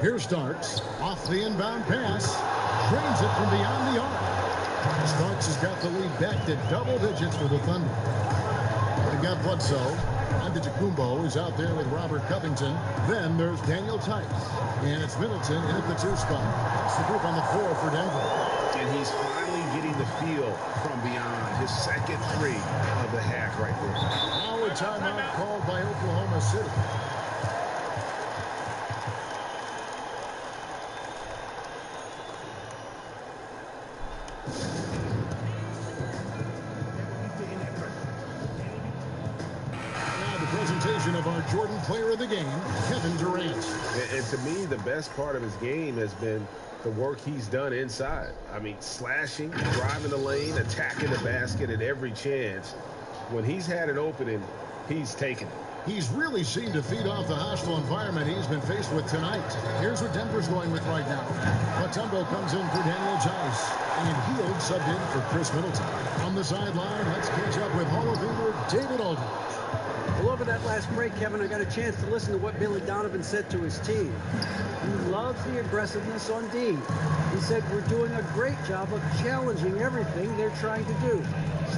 Here Starks off the inbound pass. Drains it from beyond the arc. Starks has got the lead back to double digits for the Thunder. They got Bledsoe. Antetokounmpo is out there with Robert Covington. Then there's Daniel Tice. And it's Middleton in at the 2 spot. It's the group on the floor for Denver. And he's finally getting the feel from beyond his second three of the half right there. Now a timeout called by Oklahoma City. Of our Jordan player of the game, Kevin Durant. And to me, the best part of his game has been the work he's done inside. I mean, slashing, driving the lane, attacking the basket at every chance. When he's had an opening, he's taken it. He's really seemed to feed off the hostile environment he's been faced with tonight. Here's what Denver's going with right now. Mutombo comes in for Daniel Tice, and Hield subbed in for Chris Middleton. On the sideline, let's catch up with Hall of Famer David Aldridge. Well, over that last break, Kevin, I got a chance to listen to what Billy Donovan said to his team. He loves the aggressiveness on D. He said, we're doing a great job of challenging everything they're trying to do.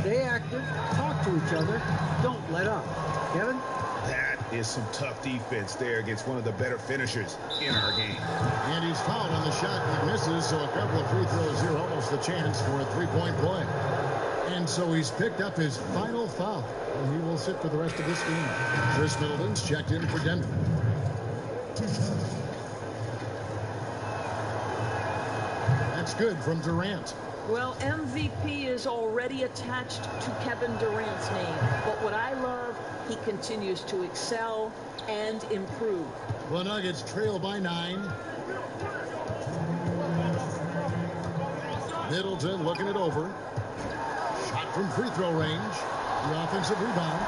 Stay active, talk to each other, don't let up. Kevin? That is some tough defense there against one of the better finishers in our game. And he's fouled on the shot and misses, so a couple of free throws here, almost the chance for a three-point play. And so he's picked up his final foul, and he will sit for the rest of this game. Chris Middleton's checked in for Denver. That's good from Durant. Well, MVP is already attached to Kevin Durant's name. But what I love, he continues to excel and improve. The Nuggets trail by 9. Middleton looking it over. Shot from free throw range. The offensive rebound.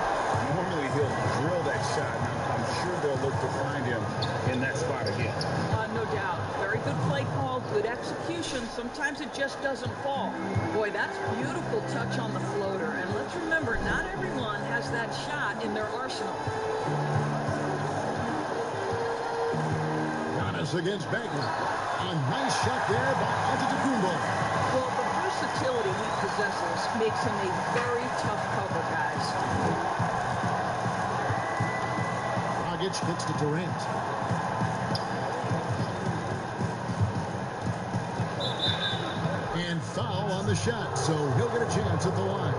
Normally he'll drill that shot. Now, I'm sure they'll look to find him in that spot again. No doubt. Very good play call, good execution. Sometimes it just doesn't fall. Boy, that's beautiful touch on the floater. And let's remember, not everyone has that shot in their arsenal. Giannis against Bagley. A nice shot there by Antetokounmpo. Well, the versatility he possesses makes him a very tough cover, guys. Dragic gets to Durant. And foul on the shot, so he'll get a chance at the line.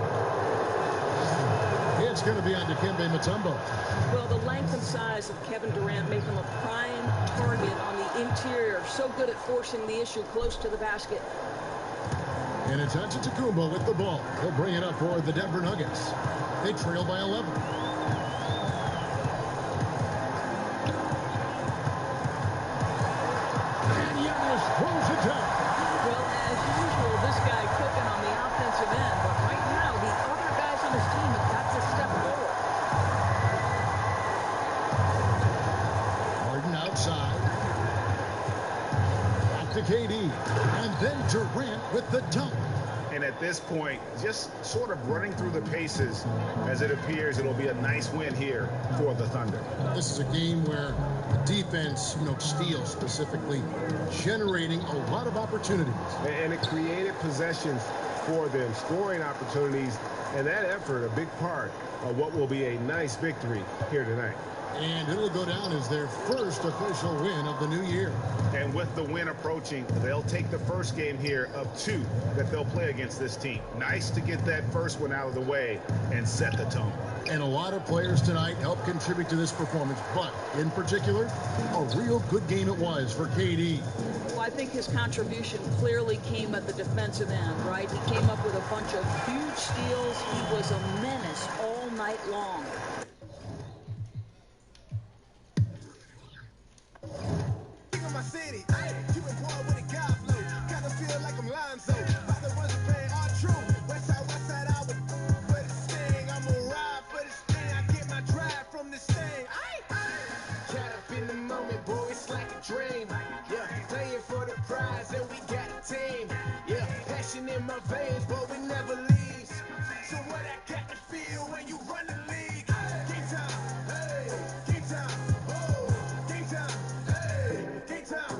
It's going to be on Dikembe Mutombo. Well, the length and size of Kevin Durant make him a prime target on the interior. So good at forcing the issue close to the basket. And it's Antetokounmpo with the ball. He'll bring it up for the Denver Nuggets. They trail by 11. And Giannis throws it down. Well, as usual, this guy cooking on the offensive end. But right now, the other guys on his team have got to step forward. Harden outside. Back to KD. And then Durant with the dunk. And at this point, just sort of running through the paces, as it appears it'll be a nice win here for the Thunder. This is a game where the defense, steals specifically, generating a lot of opportunities. And it created possessions for them, scoring opportunities, and that effort, a big part of what will be a nice victory here tonight. And it'll go down as their first official win of the new year. And with the win approaching, they'll take the first game here of 2 that they'll play against this team. Nice to get that first one out of the way and set the tone. And a lot of players tonight helped contribute to this performance, but in particular, a real good game it was for KD. Well, I think his contribution clearly came at the defensive end, right? He came up with a bunch of huge steals. He was a menace all night long. My city, keep it boy with a guy flow. Kinda feel like I'm lying, so by the ones that play are true. West side, I would for this thing. I'm gonna ride for this thing. I get my drive from this thing. Caught up in the moment, boy, it's like a dream. Yeah, playing for the prize, and we got a team. Yeah, passion in my veins, but we never leaves. So what I got to feel when you run the league? Game time, hey, game time, oh, game time, hey, game time.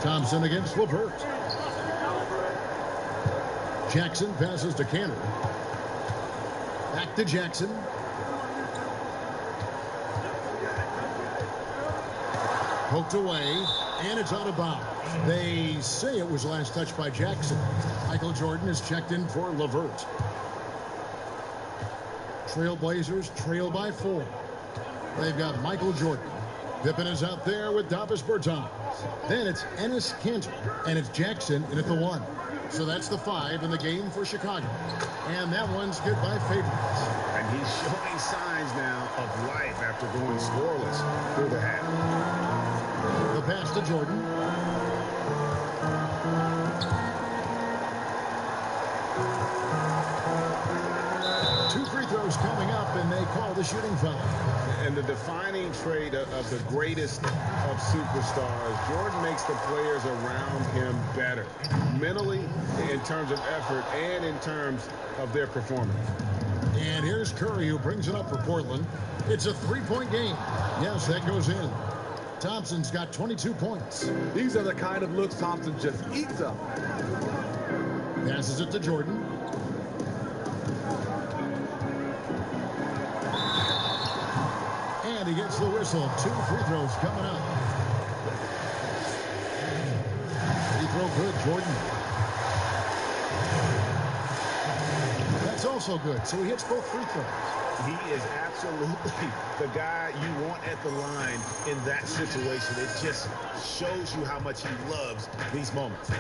Thompson against LeVert. Jackson passes to Canner. Back to Jackson. Poked away, and it's out of bounds. They say it was last touched by Jackson. Michael Jordan is checked in for LeVert. Trailblazers trail by 4. They've got Michael Jordan. Pippen is out there with Davis Bertans. Then it's Enes Kanter, and it's Jackson in at the 1. So that's the 5 in the game for Chicago. And that one's good by favorites. And he's showing signs now of life after going scoreless through the half. The pass to Jordan. Two free throws coming up, and they call the shooting foul. And the defining trait of the greatest of superstars, Jordan makes the players around him better, mentally, in terms of effort, and in terms of their performance. And here's Curry, who brings it up for Portland. It's a 3-point game. Yes, that goes in. Thompson's got 22 points. These are the kind of looks Thompson just eats up. Passes it to Jordan. And he gets the whistle. 2 free throws coming up. Free throw good, Jordan. That's also good. So he hits both free throws. He is absolutely the guy you want at the line in that situation. It just shows you how much he loves these moments.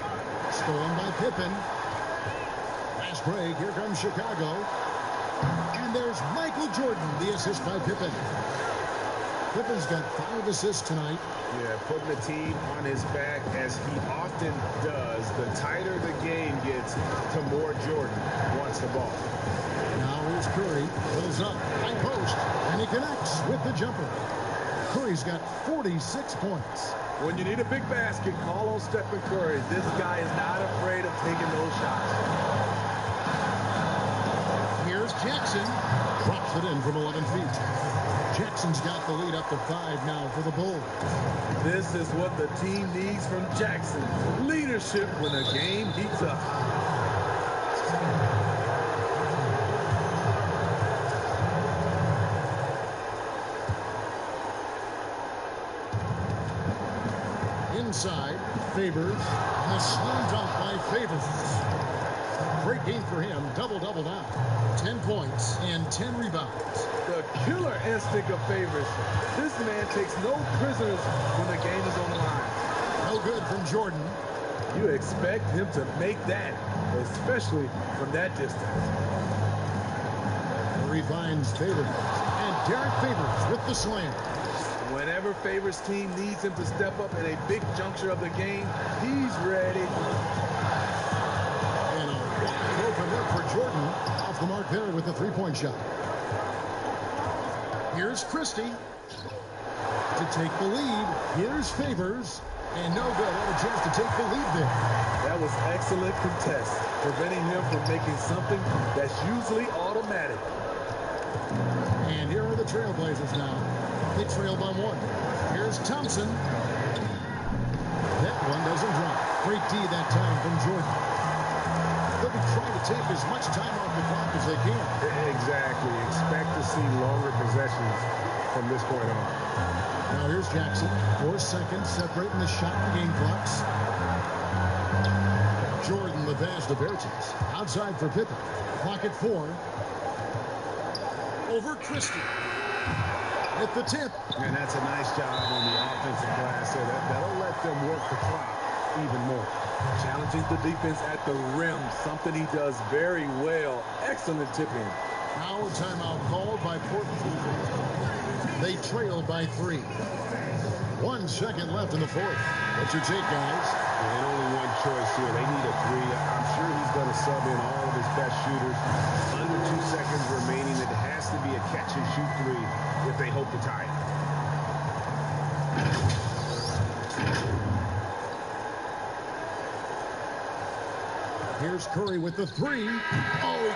Stolen by Pippen. Last break. Here comes Chicago. And there's Michael Jordan, the assist by Pippen. Pippen's got 5 assists tonight. Yeah, putting the team on his back as he often does. The tighter the game gets, the more Jordan wants the ball. Now here's Curry. Fills up. High post. And he connects with the jumper. Curry's got 46 points. When you need a big basket, call on Stephen Curry. This guy is not afraid of taking those shots. Here's Jackson. Drops it in from 11 feet. Jackson's got the lead up to 5 now for the Bulls. This is what the team needs from Jackson. Leadership when the game heats up. Inside, Favors. The slam dunk by Favors. Great game for him. Double-double now. 10 points and 10 rebounds. The killer instinct of Favors. This man takes no prisoners when the game is on the line. No good from Jordan. You expect him to make that, especially from that distance. Murray finds Favors. And Derek Favors with the slam. Whenever Favors' team needs him to step up in a big juncture of the game, he's ready. And a wide open look for Jordan. Off the mark there with the 3-point shot. Here's Christie to take the lead. Here's Favors. And no good. Had a chance to take the lead there. That was excellent contest, preventing him from making something that's usually automatic. And here are the Trailblazers now. They trail by 1. Here's Thompson. That one doesn't drop. Great D that time from Jordan. They'll be trying to take as much time off the clock as they can. Exactly. Expect to see longer possessions from this point on. Now here's Jackson. 4 seconds separating the shot and game clocks. Jordan the pass to Bertans. Outside for Pippen. Clock at 4. Over Christie. At the tip. And that's a nice job on the offensive glass. So that'll let them work the clock even more. Challenging the defense at the rim, something he does very well. Excellent tip-in. Now a timeout called by Portland. They trail by 3. 1 second left in the 4th. What's your take, guys? And only one choice here. They need a 3. I'm sure he's going to sub in all of his best shooters. Under 2 seconds remaining. It has to be a catch-and-shoot 3 if they hope to tie it. Here's Curry with the 3. Oh, he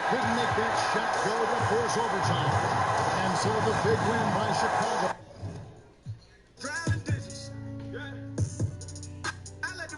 couldn't make that shot go to force overtime. And so the big win by Chicago. Driving digits. I let the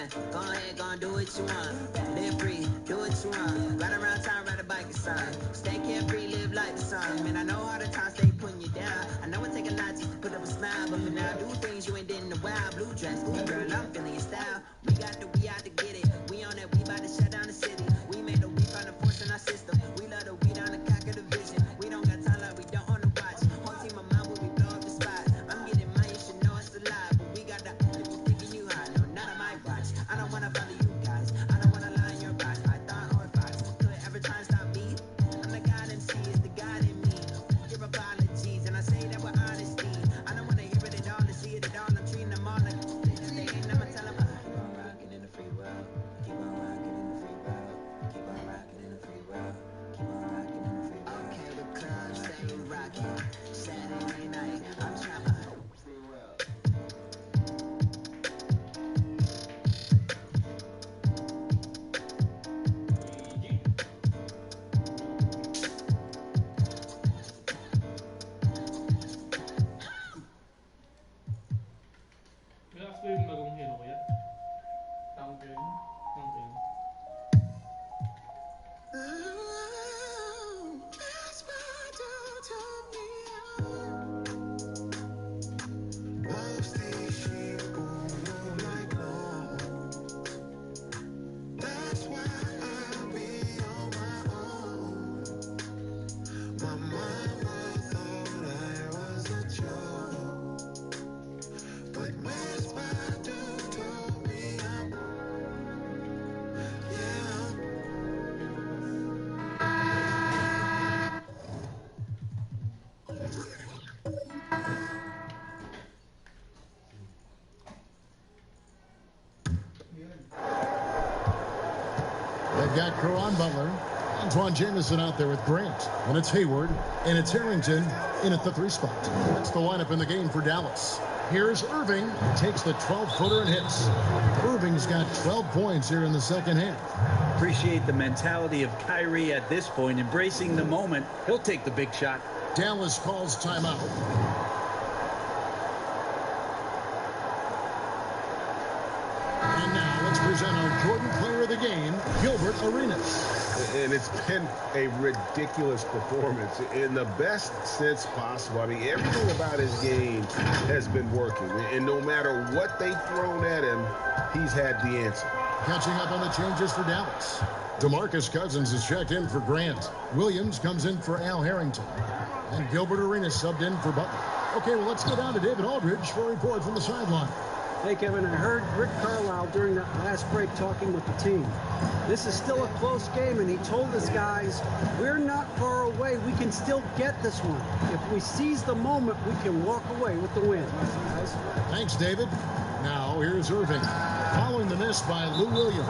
Yeah, go ahead, go and do what you want. Live free, do what you want. Ride around town, ride a bike or something. Stay carefree, live like the sun. Man, I know all the times they putting you down. I know it take a lot just to put up a smile, but for now, do things you ain't did in a while. Blue dress, ooh, girl, I'm feeling your style. We out to get it. We on that, we about to shut down the city. We made the weed find the force in our system. We love the weed on the cock of the vision. We don't got time like we don't on the watch. Whole team of mine when we blow up the spot. I'm getting mine, you should know it's a lie. But we got the people thinking you high. No, none of my watch. I don't wanna follow you guys. I don't wanna lie in your box. Python or Fox. Could ever try and stop me? I'm the God MC, it's the God in me. Give apologies, and I say that with honesty. I don't wanna hear it at all, to see it at all. I'm treating them all like they ain't never tell them. Keep on rocking in the free world. Keep on rocking in the free world. Keep on rocking in the free world. Keep on rocking in the free world. Okay, the club stay rocking. Saturday night, I'm trying to free world. Cái phim mà cũng hiểu vậy á. Đồng tiền. They've got Caron Butler, Antoine Jameson out there with Grant, and it's Hayward, and it's Harrington in at the 3 spot. That's the lineup in the game for Dallas. Here's Irving, takes the 12-footer and hits. Irving's got 12 points here in the second half. Appreciate the mentality of Kyrie at this point, embracing the moment. He'll take the big shot. Dallas calls timeout. And now let's present our Jordan Player of the Game, Gilbert Arenas. And it's been a ridiculous performance in the best sense possible. I mean, everything about his game has been working. And no matter what they've thrown at him, he's had the answer. Catching up on the changes for Dallas. DeMarcus Cousins is checked in for Grant. Williams comes in for Al Harrington. And Gilbert Arenas subbed in for Butler. Okay, well, let's go down to David Aldridge for a report from the sideline. Hey, Kevin, I heard Rick Carlisle during that last break talking with the team. This is still a close game, and he told his guys, we're not far away. We can still get this one. If we seize the moment, we can walk away with the win. Guys. Thanks, David. Now, here's Irving. Following the miss by Lou Williams.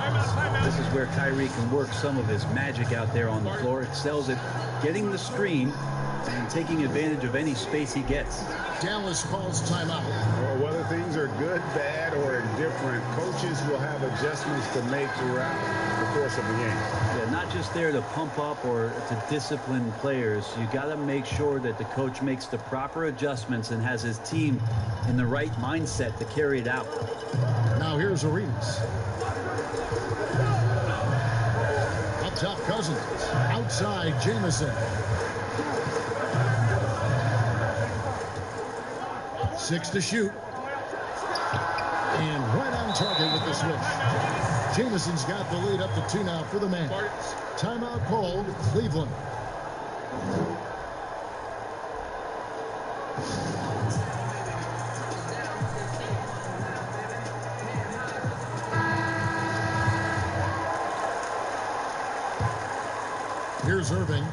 This is where Kyrie can work some of his magic out there on the floor. Excels at getting the screen and taking advantage of any space he gets. Dallas calls timeout. Well, whether things are good, bad, or indifferent, coaches will have adjustments to make throughout the course of the game. Yeah, not just there to pump up or to discipline players. You got to make sure that the coach makes the proper adjustments and has his team in the right mindset to carry it out. Now here's Arenas. Up top, Cousins. Outside, Jameson. 6 to shoot. And right on target with the switch. Jameson's got the lead up to 2 now for the man. Timeout called, Cleveland. Here's Irving.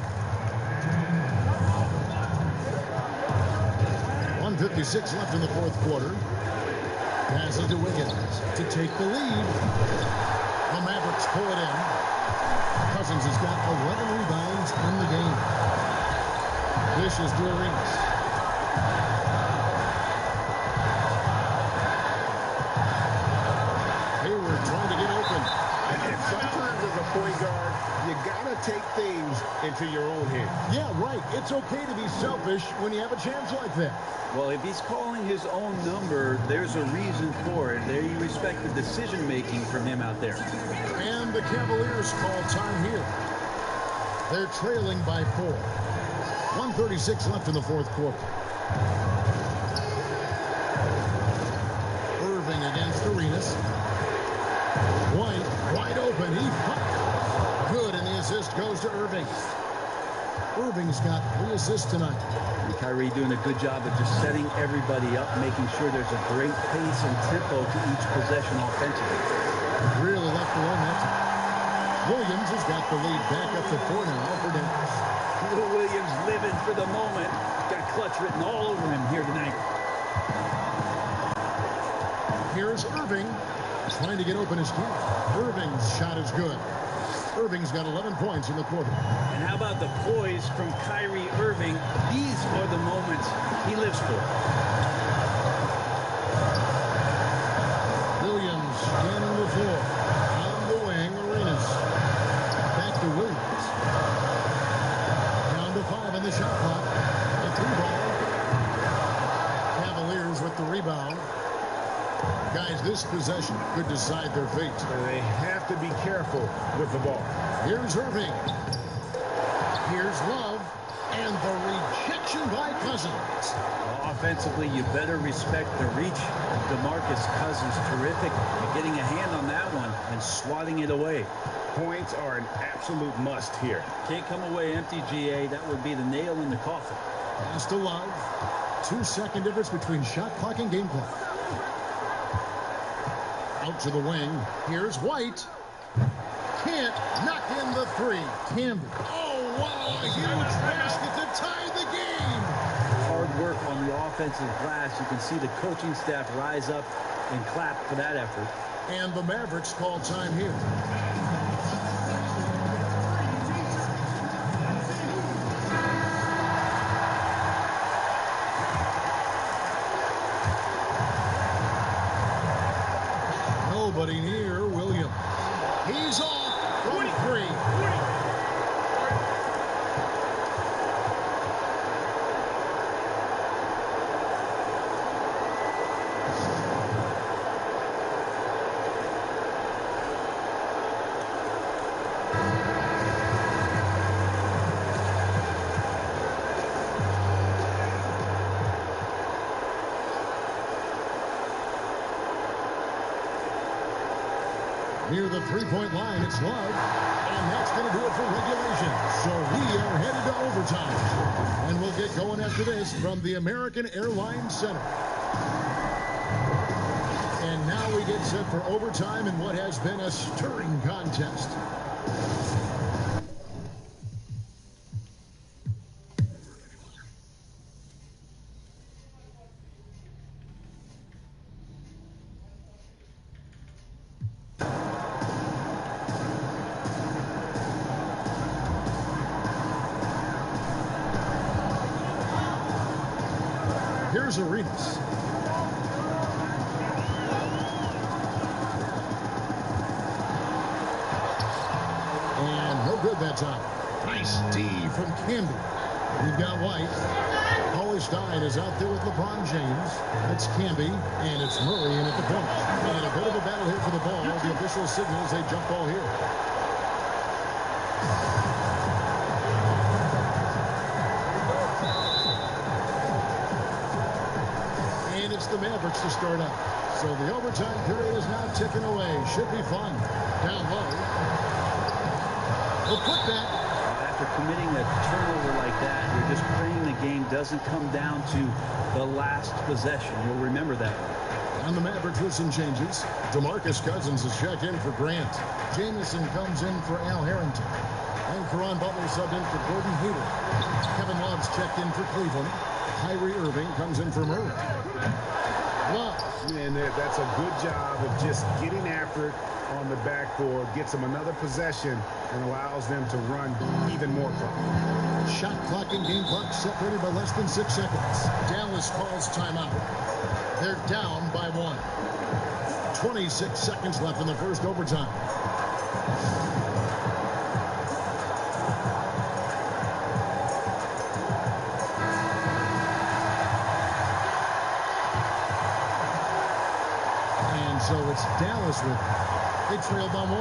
1:56 left in the fourth quarter. Passes to Wiggins to take the lead. The Mavericks pull it in. Cousins has got 11 rebounds in the game. Dishes to Arenas. Hayward trying to get open. And sometimes as a point guard, you got to take things into your own hands. Yeah, right. It's okay to be selfish when you have a chance like that. Well, if he's calling his own number, there's a reason for it. They respect the decision-making from him out there. And the Cavaliers call time here. They're trailing by 4. 1:36 left in the fourth quarter. Irving against Arenas. White, wide open. He fired. Good, and the assist goes to Irving. Irving's got 3 assists tonight. And Kyrie doing a good job of just setting everybody up, making sure there's a great pace and tempo to each possession offensively. Really left alone that time. Williams has got the lead back up to 4 now for Dallas. Little Williams living for the moment. Got clutch written all over him here tonight. Here's Irving trying to get open his team. Irving's shot is good. Irving's got 11 points in the quarter. And how about the poise from Kyrie Irving? These are the moments he lives for. Williams scanning the floor. On the wing, Arenas. Back to Williams. Down to 5 in the shot clock. A 3-ball. Cavaliers with the rebound. Guys, this possession could decide their fate. And they have to be careful with the ball. Here's Irving. Here's Love. And the rejection by Cousins. Well, offensively, you better respect the reach of DeMarcus Cousins. Terrific at getting a hand on that one and swatting it away. Points are an absolute must here. Can't come away empty, GA. That would be the nail in the coffin. Pass to Love. 2-second difference between shot clock and game clock. Out to the wing. Here's White. Can't knock in the 3. Camby. Oh, wow. A huge basket to tie the game. Hard work on the offensive glass. You can see the coaching staff rise up and clap for that effort. And the Mavericks call time here. Nobody near Williams. He's off from 3. Near the 3-point line, it's Love. And that's going to do it for regulation. So we are headed to overtime. And we'll get going after this from the American Airlines Center. And now we get set for overtime in what has been a stirring contest. Here's Arenas. And no good that time. Nice D from Camby. We've got White. Stein is out there with LeBron James. That's Camby, and it's Murray in at the point. And a bit of a battle here for the ball. The official signals a jump ball here. And it's the Mavericks to start up. So the overtime period is now ticking away. Should be fun. Down low. The putback. After committing a turnover like that, you're just praying the game doesn't come down to the last possession. You'll remember that one. On the Mavericks with some changes. DeMarcus Cousins is checked in for Grant. Jamison comes in for Al Harrington. And Caron Butler subbed in for Gordon Hayward. Kevin Love's checked in for Cleveland. Kyrie Irving comes in for Murray. Love. And that's a good job of just getting after it on the backboard, gets them another possession, and allows them to run even more clock. Shot clock and game clock separated by less than 6 seconds. Dallas calls timeout. They're down by 1. 26 seconds left in the first overtime. It's Dallas with it. They trailed by 1.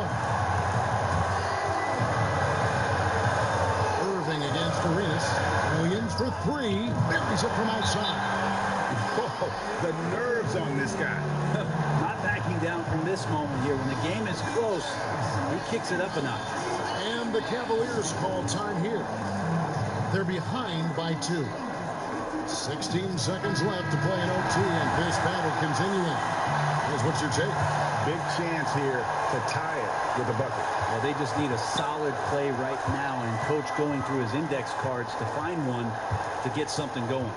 Irving against Arenas. Williams for 3. Buries it from outside. Oh, the nerves on this guy. Not backing down from this moment here. When the game is close, he kicks it up a notch. And the Cavaliers call time here. They're behind by 2. 16 seconds left to play in OT, and this battle continuing. Here's what's your take? Big chance here to tie it with a bucket. Well, they just need a solid play right now, and coach going through his index cards to find one to get something going.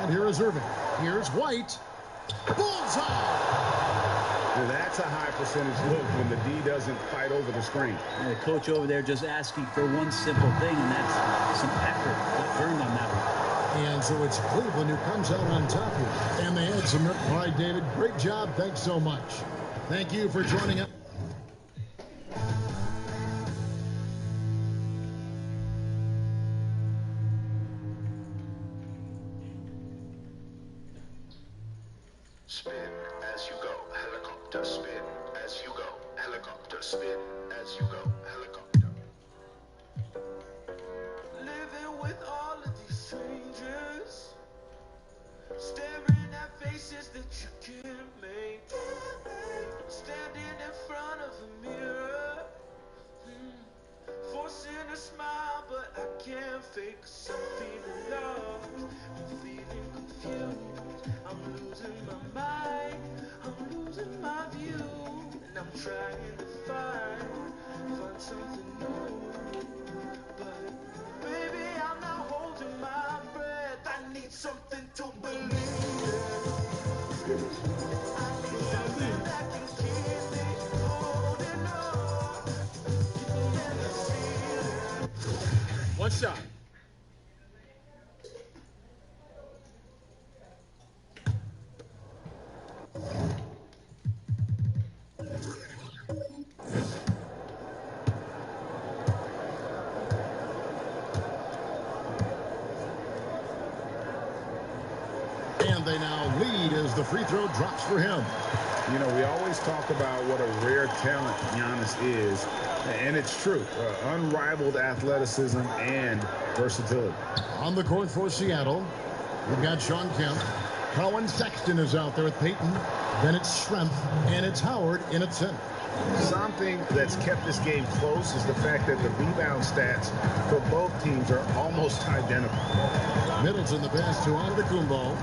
And here is Irving. Here's White. Bullseye! That's a high percentage look when the D doesn't fight over the screen. And the coach over there just asking for one simple thing, and that's some effort. Got burned on that one. And so it's Cleveland who comes out on top here. And they had some pride, David. Great job. Thanks so much. Thank you for joining us. Spin as you go, helicopter. Spin as you go, helicopter. Spin as you go, helicopter. Living with all of these strangers, staring at faces that you can't make. Standing in front of a mirror, forcing a smile, but I can't fake. 'Cause I'm feeling lost, I'm feeling confused, I'm losing my mind, I'm losing my view, and I'm trying to find something new. But baby, I'm not holding my breath. I need something to believe in. I need something that can keep me holding on. Keep me in the ceiling. One shot. And they now lead as the free throw drops for him. You know, we always talk about what a rare talent Giannis is, and it's true. Unrivaled athleticism and versatility. On the court for Seattle, we've got Sean Kemp. Colin Sexton is out there with Peyton. Then it's Schrempf, and it's Howard in at center. Something that's kept this game close is the fact that the rebound stats for both teams are almost identical. Middleton the pass to Antetokounmpo.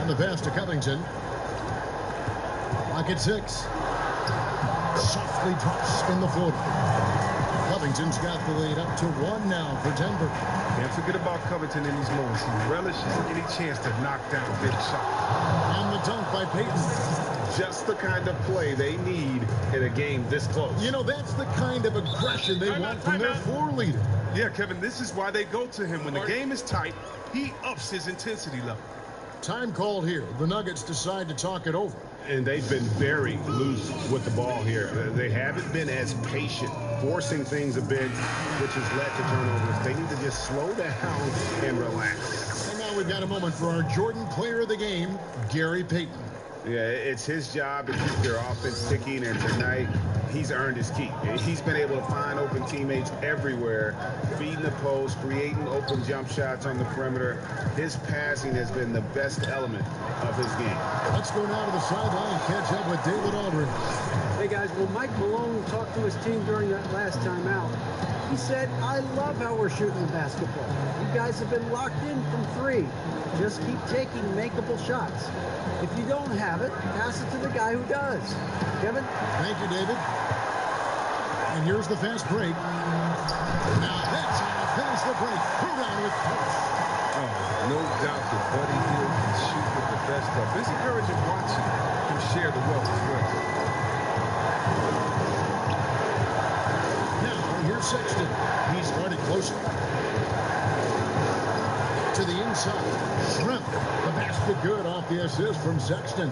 And the pass to Covington. Clock at 6. Softly drops in the floater. Covington's got the lead up to 1 now for Denver. Can't forget about Covington in these moments. He relishes any chance to knock down big shots. And the dunk by Peyton. Just the kind of play they need in a game this close. You know, that's the kind of aggression they want from their floor leader. Yeah, Kevin, this is why they go to him. When the game is tight, he ups his intensity level. Time called here. The Nuggets decide to talk it over. And they've been very loose with the ball here. They haven't been as patient, forcing things a bit, which has led to turnovers. They need to just slow down and relax. And now we've got a moment for our Jordan player of the game, Gary Payton. Yeah, it's his job to keep their offense ticking, and tonight he's earned his keep. He's been able to find open teammates everywhere, feeding the post, creating open jump shots on the perimeter. His passing has been the best element of his game. Let's go now to the sideline and catch up with David Aldridge. Hey guys, well, Mike Malone talked to his team during that last time out. He said, I love how we're shooting the basketball. You guys have been locked in from 3. Just keep taking makeable shots. If you don't have it, pass it to the guy who does. Kevin? Thank you, David. And here's the fast break. Now that's how to finish the break. We're on with Coach. Oh, no doubt that Buddy Hield can shoot with the best stuff. It's encouraging watching him share the wealth as well. Now here's Sexton. He started closer. To the inside. Schrempf. The basket good off the assist from Sexton.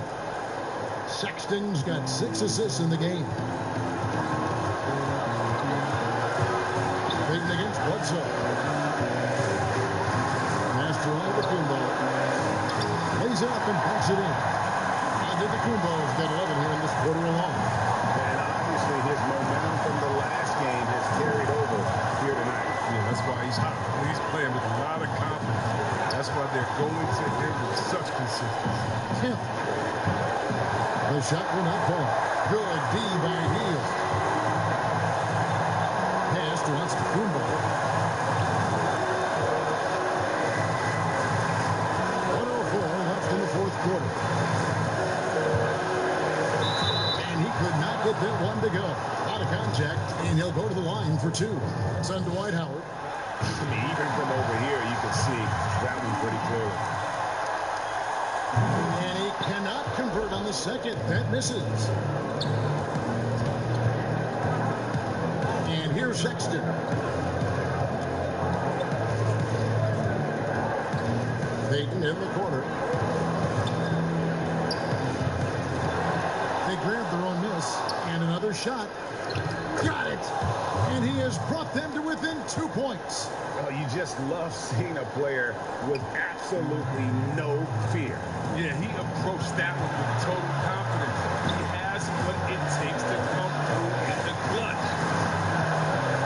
Sexton's got 6 assists in the game. Peyton against Bledsoe. Pass to Antetokounmpo. Lays it up and puts it in. Antetokounmpo's got 11 here in this quarter alone. And obviously his momentum from the last game has carried over here tonight. Yeah, that's why he's hot. He's playing with a lot of confidence. That's why they're going to him with such consistency. The shot will not fall. Good D by Hield. Pass to Antetokounmpo. 1:04 left in the fourth quarter. And he could not get that one to go. Out of contact, and he'll go to the line for two. It's on Dwight Howard. I mean, even from over here, you can see that one pretty clearly. And he cannot convert on the second. That misses. And here's Sexton. Payton in the corner. They grabbed their own miss. And another shot. Got it. And he has brought them to within 2 points. Well, you just love seeing a player with absolutely no fear. Yeah, he approached that one with total confidence. He has what it takes to come through in the clutch.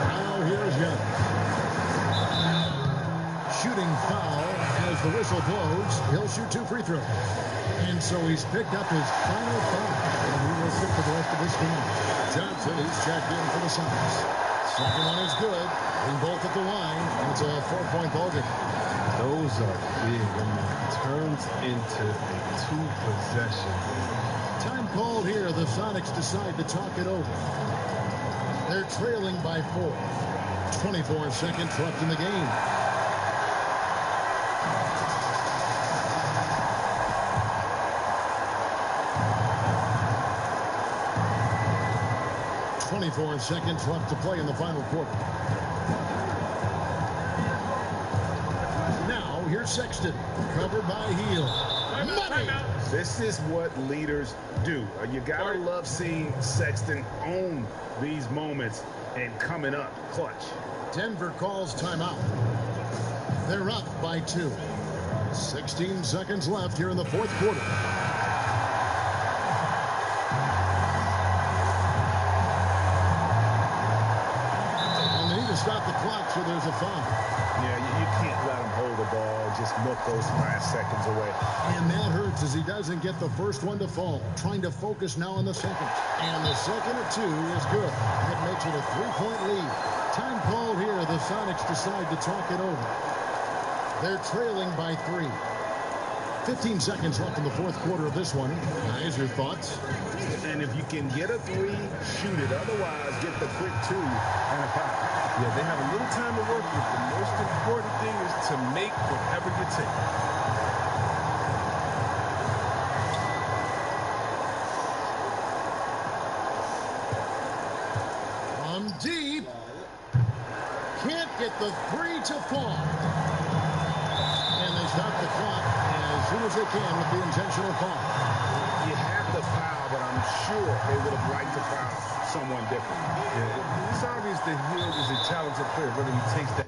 Now here's Young. Shooting foul as the whistle blows. He'll shoot 2 free throws. And so he's picked up his final foul. And he will sit for the rest of this game. Johnson is checked in for the Suns. Second one is good. Bring both at the line. And it's a 4-point ball game. Those are big when it turns into a 2-possession. Time called here. The Sonics decide to talk it over. They're trailing by 4. 24 seconds left in the game. .24 seconds left to play in the final quarter. Now, here's Sexton. Covered by Hield. Money! This is what leaders do. You gotta love seeing Sexton own these moments and coming up clutch. Denver calls timeout. They're up by 2. 16 seconds left here in the fourth quarter. Stop the clock, so there's a foul. Yeah, you can't let him hold the ball, just milk those last seconds away. And that hurts as he doesn't get the first one to fall. Trying to focus now on the second. And the second of 2 is good. That makes it a 3-point lead. Time called here. The Sonics decide to talk it over. They're trailing by 3. 15 seconds left in the fourth quarter of this one. Guys, your thoughts? And if you can get a 3, shoot it. Otherwise, get the quick 2 and a foul. Yeah, they have a little time to work with. The most important thing is to make whatever you take. From deep. Can't get the 3 to fall. And they stop the clock as soon as they can with the intentional foul. You have the foul, but I'm sure they would have liked to foul someone different. Yeah, it's obvious that Hield is a talented player, whether he takes that.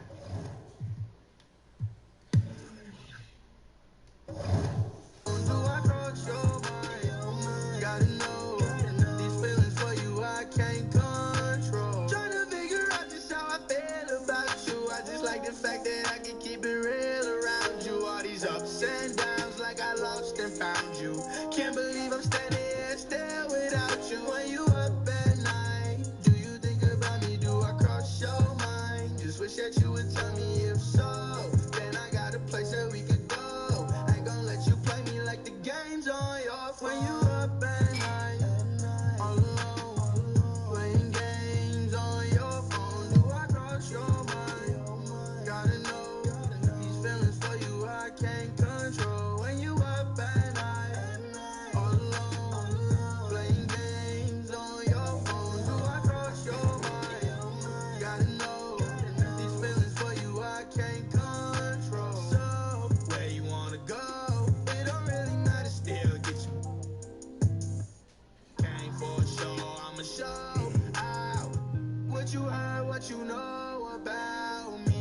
What you heard, what you know about me.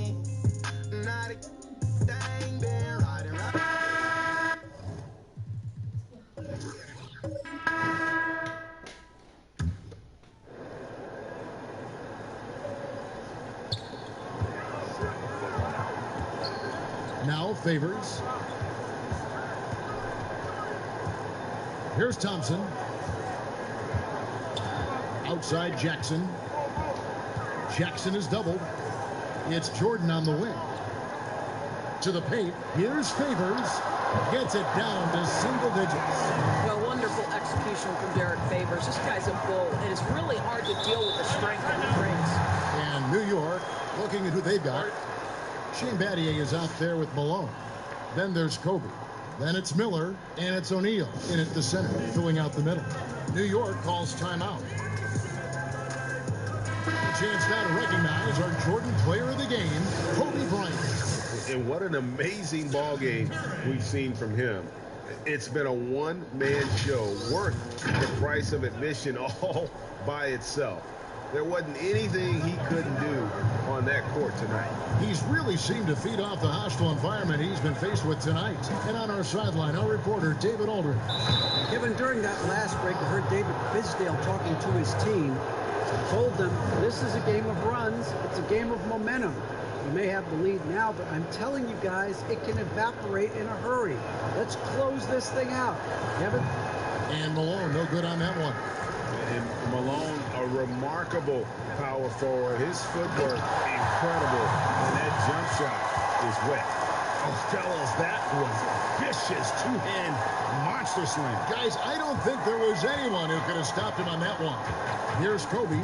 like dang been riding right. Now Favors. Here's Thompson. Outside Jackson. Jackson is doubled. It's Jordan on the wing. To the paint. Here's Favors. Gets it down to single digits. Well, wonderful execution from Derek Favors. This guy's a bull, and it's really hard to deal with the strength that he brings. And New York, looking at who they've got. Shane Battier is out there with Malone. Then there's Kobe. Then it's Miller, and it's O'Neal in at the center, filling out the middle. New York calls timeout. A chance now to recognize our Jordan player of the game, Kobe Bryant. And what an amazing ball game we've seen from him. It's been a one-man show worth the price of admission all by itself. There wasn't anything he couldn't do on that court tonight. He's really seemed to feed off the hostile environment he's been faced with tonight. And on our sideline, our reporter, David Aldridge. Kevin, during that last break, I heard David Fizdale talking to his team. He told them, this is a game of runs. It's a game of momentum. You may have the lead now, but I'm telling you guys, it can evaporate in a hurry. Let's close this thing out. Kevin? And Malone, no good on that one. And Malone, a remarkable power forward. His footwork, incredible. And that jump shot is wet. Oh, fellas, that was vicious two-hand monster slam. Guys, I don't think there was anyone who could have stopped him on that one. Here's Kobe.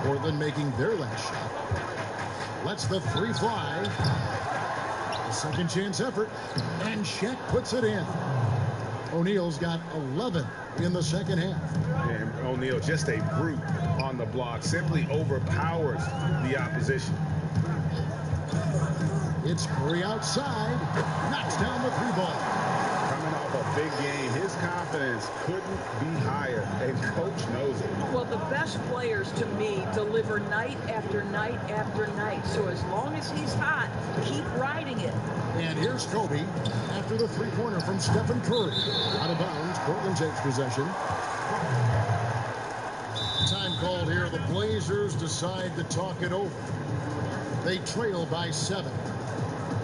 Portland making their last shot. Lets the three fly. A second chance effort. And Shaq puts it in. O'Neal's got 11 in the second half. And O'Neal, just a brute on the block, simply overpowers the opposition. It's Curry outside. Knocks down the three ball. Coming off a big game, his confidence couldn't be higher, and coach knows it. Well, the best players, to me, deliver night after night after night. So as long as he's hot, keep riding it. And here's Kobe after the three-pointer from Stephen Curry. Out of bounds, Portland takes possession. Time called here. The Blazers decide to talk it over. They trail by 7.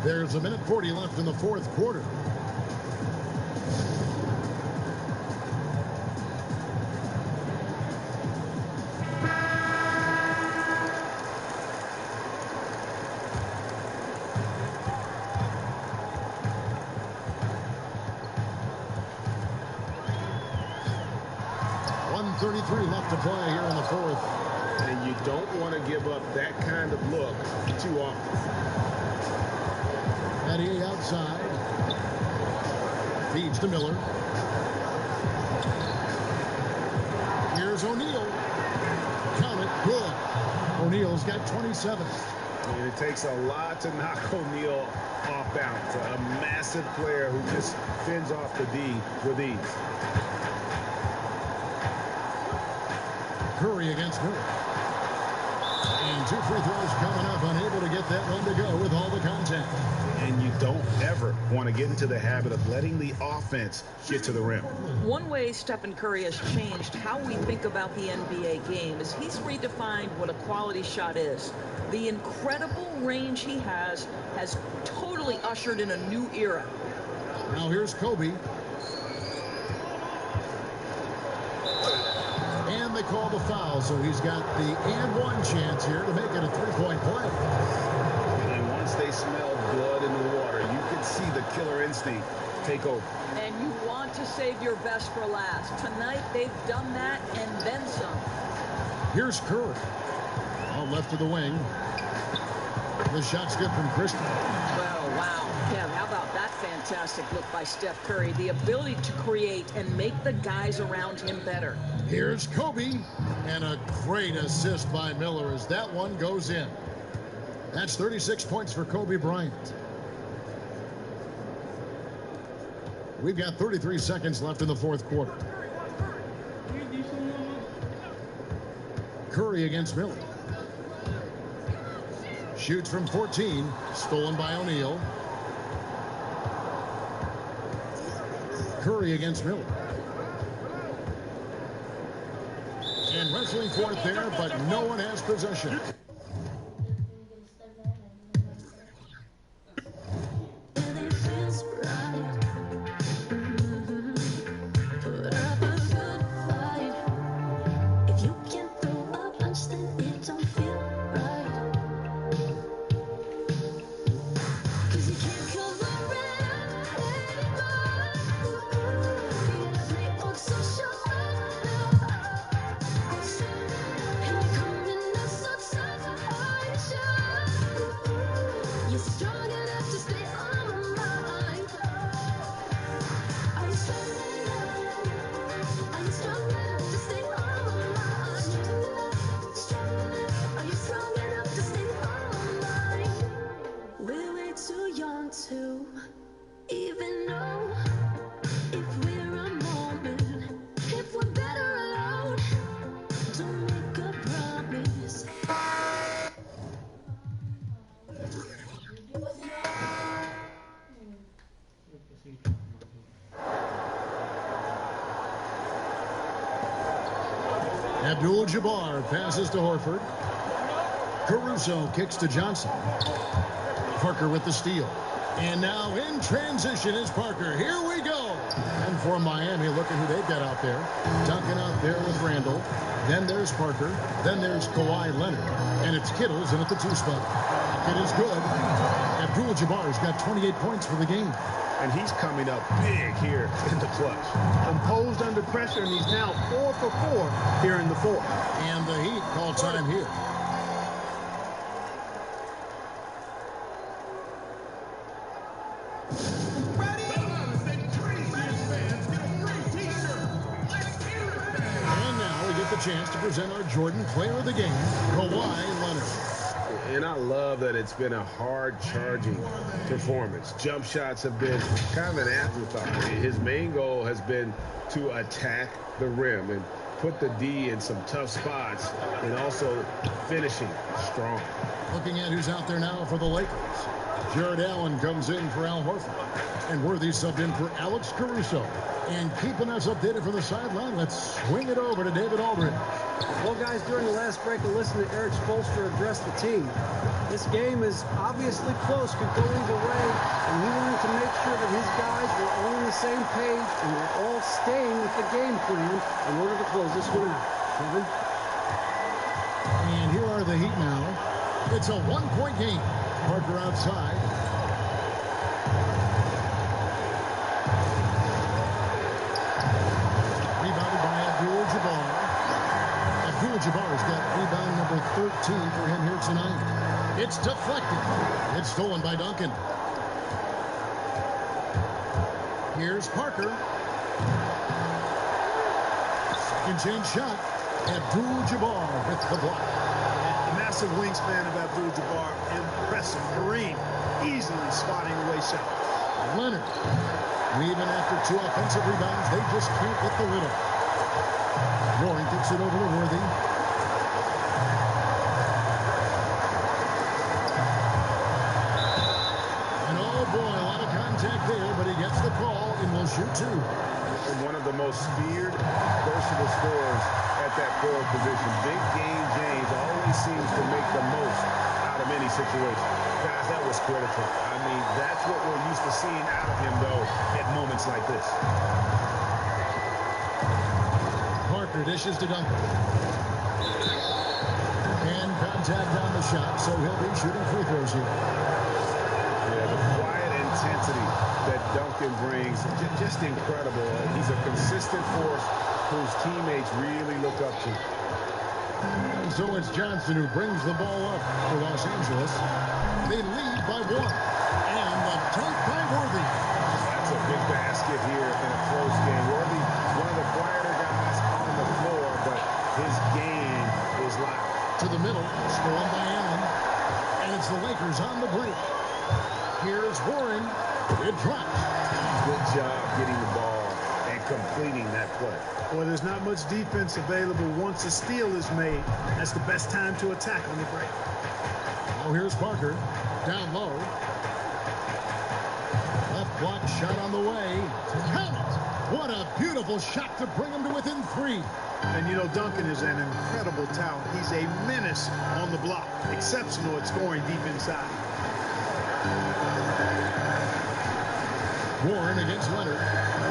There's a minute 40 left in the fourth quarter. Left to play here in the fourth. And you don't want to give up that kind of look too often. Battier outside. Feeds to Miller. Here's O'Neal. Count it. Good. O'Neal's got 27. And it takes a lot to knock O'Neal off balance. A massive player who just fends off the D with ease. Curry against Miller. And 2 free throws coming up, unable to get that one to go with all the contact. And you don't ever want to get into the habit of letting the offense get to the rim. One way Stephen Curry has changed how we think about the NBA game is he's redefined what a quality shot is. The incredible range he has totally ushered in a new era. Now here's Kobe. And they call the foul, so he's got the and-one chance here to make it a three-point play. And once they smell blood in the water, you can see the killer instinct take over. And you want to save your best for last. Tonight, they've done that and then some. Here's Curry. On left of the wing. The shot's good from Christian. Well, wow. Kev, how about that fantastic look by Steph Curry? The ability to create and make the guys around him better. Here's Kobe. And a great assist by Miller as that one goes in. That's 36 points for Kobe Bryant. We've got 33 seconds left in the fourth quarter. Curry against Miller. Shoots from 14. Stolen by O'Neal. Curry against Miller. And wrestling for it there, but no one has possession. Abdul-Jabbar passes to Horford. Caruso kicks to Johnson. Parker with the steal. And now in transition is Parker. Here we go. And for Miami, look at who they've got out there. Duncan out there with Randall. Then there's Parker. Then there's Kawhi Leonard. And it's Kittle's in at the 2 spot. It is good. Abdul-Jabbar's got 28 points for the game. And he's coming up big here in the clutch. Composed under pressure, and he's now 4 for 4 here in the fourth. And the Heat call time here. And now we get the chance to present our Jordan Player of the Game, Kawhi Leonard. And I love that it's been a hard-charging performance. Jump shots have been kind of an afterthought. His main goal has been to attack the rim and put the D in some tough spots and also finishing strong. Looking at who's out there now for the Lakers. Jared Allen comes in for Al Horford. And Worthy subbed in for Alex Caruso. And keeping us updated from the sideline, let's swing it over to David Aldridge. Well, guys, during the last break, I listened to Eric Spoelstra address the team. This game is obviously close, could go either way, and he wanted to make sure that his guys were all on the same page and were all staying with the game plan in order to close this one out. Kevin? And here are the Heat now. It's a 1-point game. Parker outside. Rebounded by Abdul-Jabbar. Abdul-Jabbar's got rebound number 13 for him here tonight. It's deflected. It's stolen by Duncan. Here's Parker. Second chance shot. Abdul-Jabbar with the block. Massive wingspan of Abdul-Jabbar. Impressive. Marine easily spotting away shots. Leonard. Even after 2 offensive rebounds, they just can't get the lid on. Warren gets it over to Worthy. And oh boy, a lot of contact there, but he gets the call and will shoot 2. And one of the most feared, versatile scorers at that forward position. Big game James always seems to make the most out of any situation. Guys, that was critical. I mean, that's what we're used to seeing out of him, though, at moments like this. Parker dishes to Duncan. And contact on the shot, so he'll be shooting free throws here. Yeah, the quiet intensity that Duncan brings, just incredible. He's a consistent force whose teammates really look up to. And so it's Johnson who brings the ball up for Los Angeles. They lead by 1. And the dunk by Worthy. That's a big basket here in a close game. Worthy, one of the quieter guys on the floor, but his game is loud. To the middle, stolen by Allen. And it's the Lakers on the break. Here's Warren. It drops. Good job getting the ball and completing that play. Well, there's not much defense available once a steal is made. That's the best time to attack on the break. Now here's Parker. Down low. Left block shot on the way. Count it! What a beautiful shot to bring him to within 3. And you know, Duncan is an incredible talent. He's a menace on the block. Exceptional at scoring deep inside. Warren against Leonard.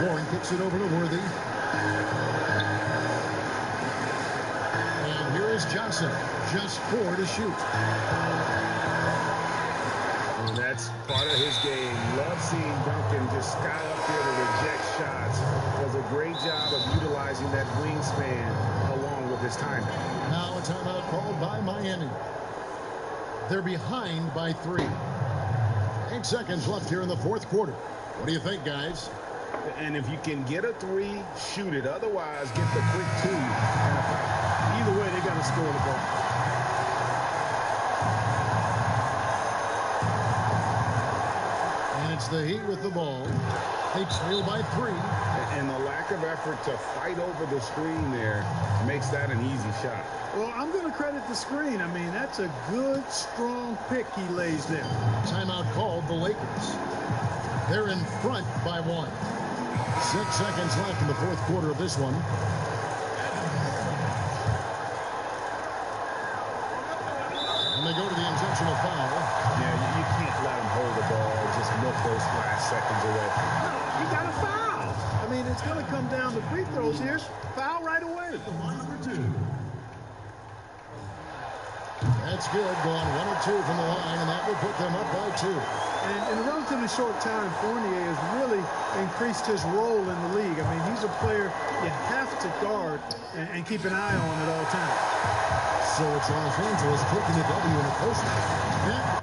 Warren kicks it over to Worthy. And here is Johnson. Just 4 to shoot. And that's part of his game. Love seeing Duncan just sky up there to reject shots. Does a great job of utilizing that wingspan along with his timing. Now a timeout called by Miami. They're behind by 3. 8 seconds left here in the 4th quarter. What do you think, guys? And if you can get a 3, shoot it. Otherwise, get the quick 2 and a foul. Either way, they got to score the ball. And it's the Heat with the ball. They trail by 3. And the lack of effort to fight over the screen there makes that an easy shot. Well, I'm going to credit the screen. I mean, that's a good, strong pick he lays there. Timeout called the Lakers. They're in front by 1. 6 seconds left in the 4th quarter of this one. And they go to the intentional foul. Yeah, you can't let him hold the ball or just milk those last seconds away. No, you got to foul. I mean, it's going to come down to free throws here. Foul right away. Number 2. That's good. Going 1 or 2 from the line, and that will put them up by 2. And in a relatively short time, Fournier has really increased his role in the league. I mean, he's a player you have to guard and keep an eye on at all times. So it's Los Angeles taking the W in a close one. Yeah.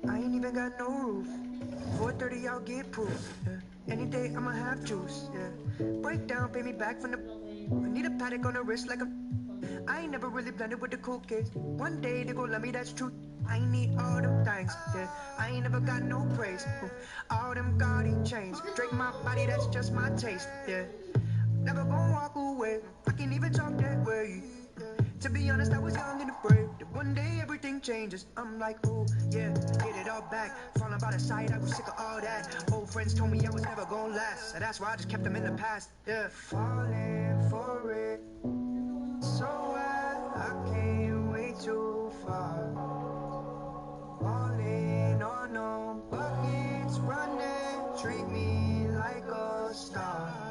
I ain't even got no roof. 4:30, I'll get proof. Any day I'ma have juice. Break down, pay me back from the. I need a paddock on the wrist like a. I ain't never really blended with the cool kids. One day they gon' love me, that's true. I ain't need all them things. I ain't never got no praise. All them gaudy chains. Drink my body, that's just my taste. Never gon' walk away. I can't even talk that way. To be honest, I was young and afraid that one day everything changes. I'm like, oh, yeah, get it all back. Falling by the side, I was sick of all that. Old friends told me I was never gonna last. So that's why I just kept them in the past. Falling for it. So I can't wait too far. Falling on no buckets, running, treat me like a star.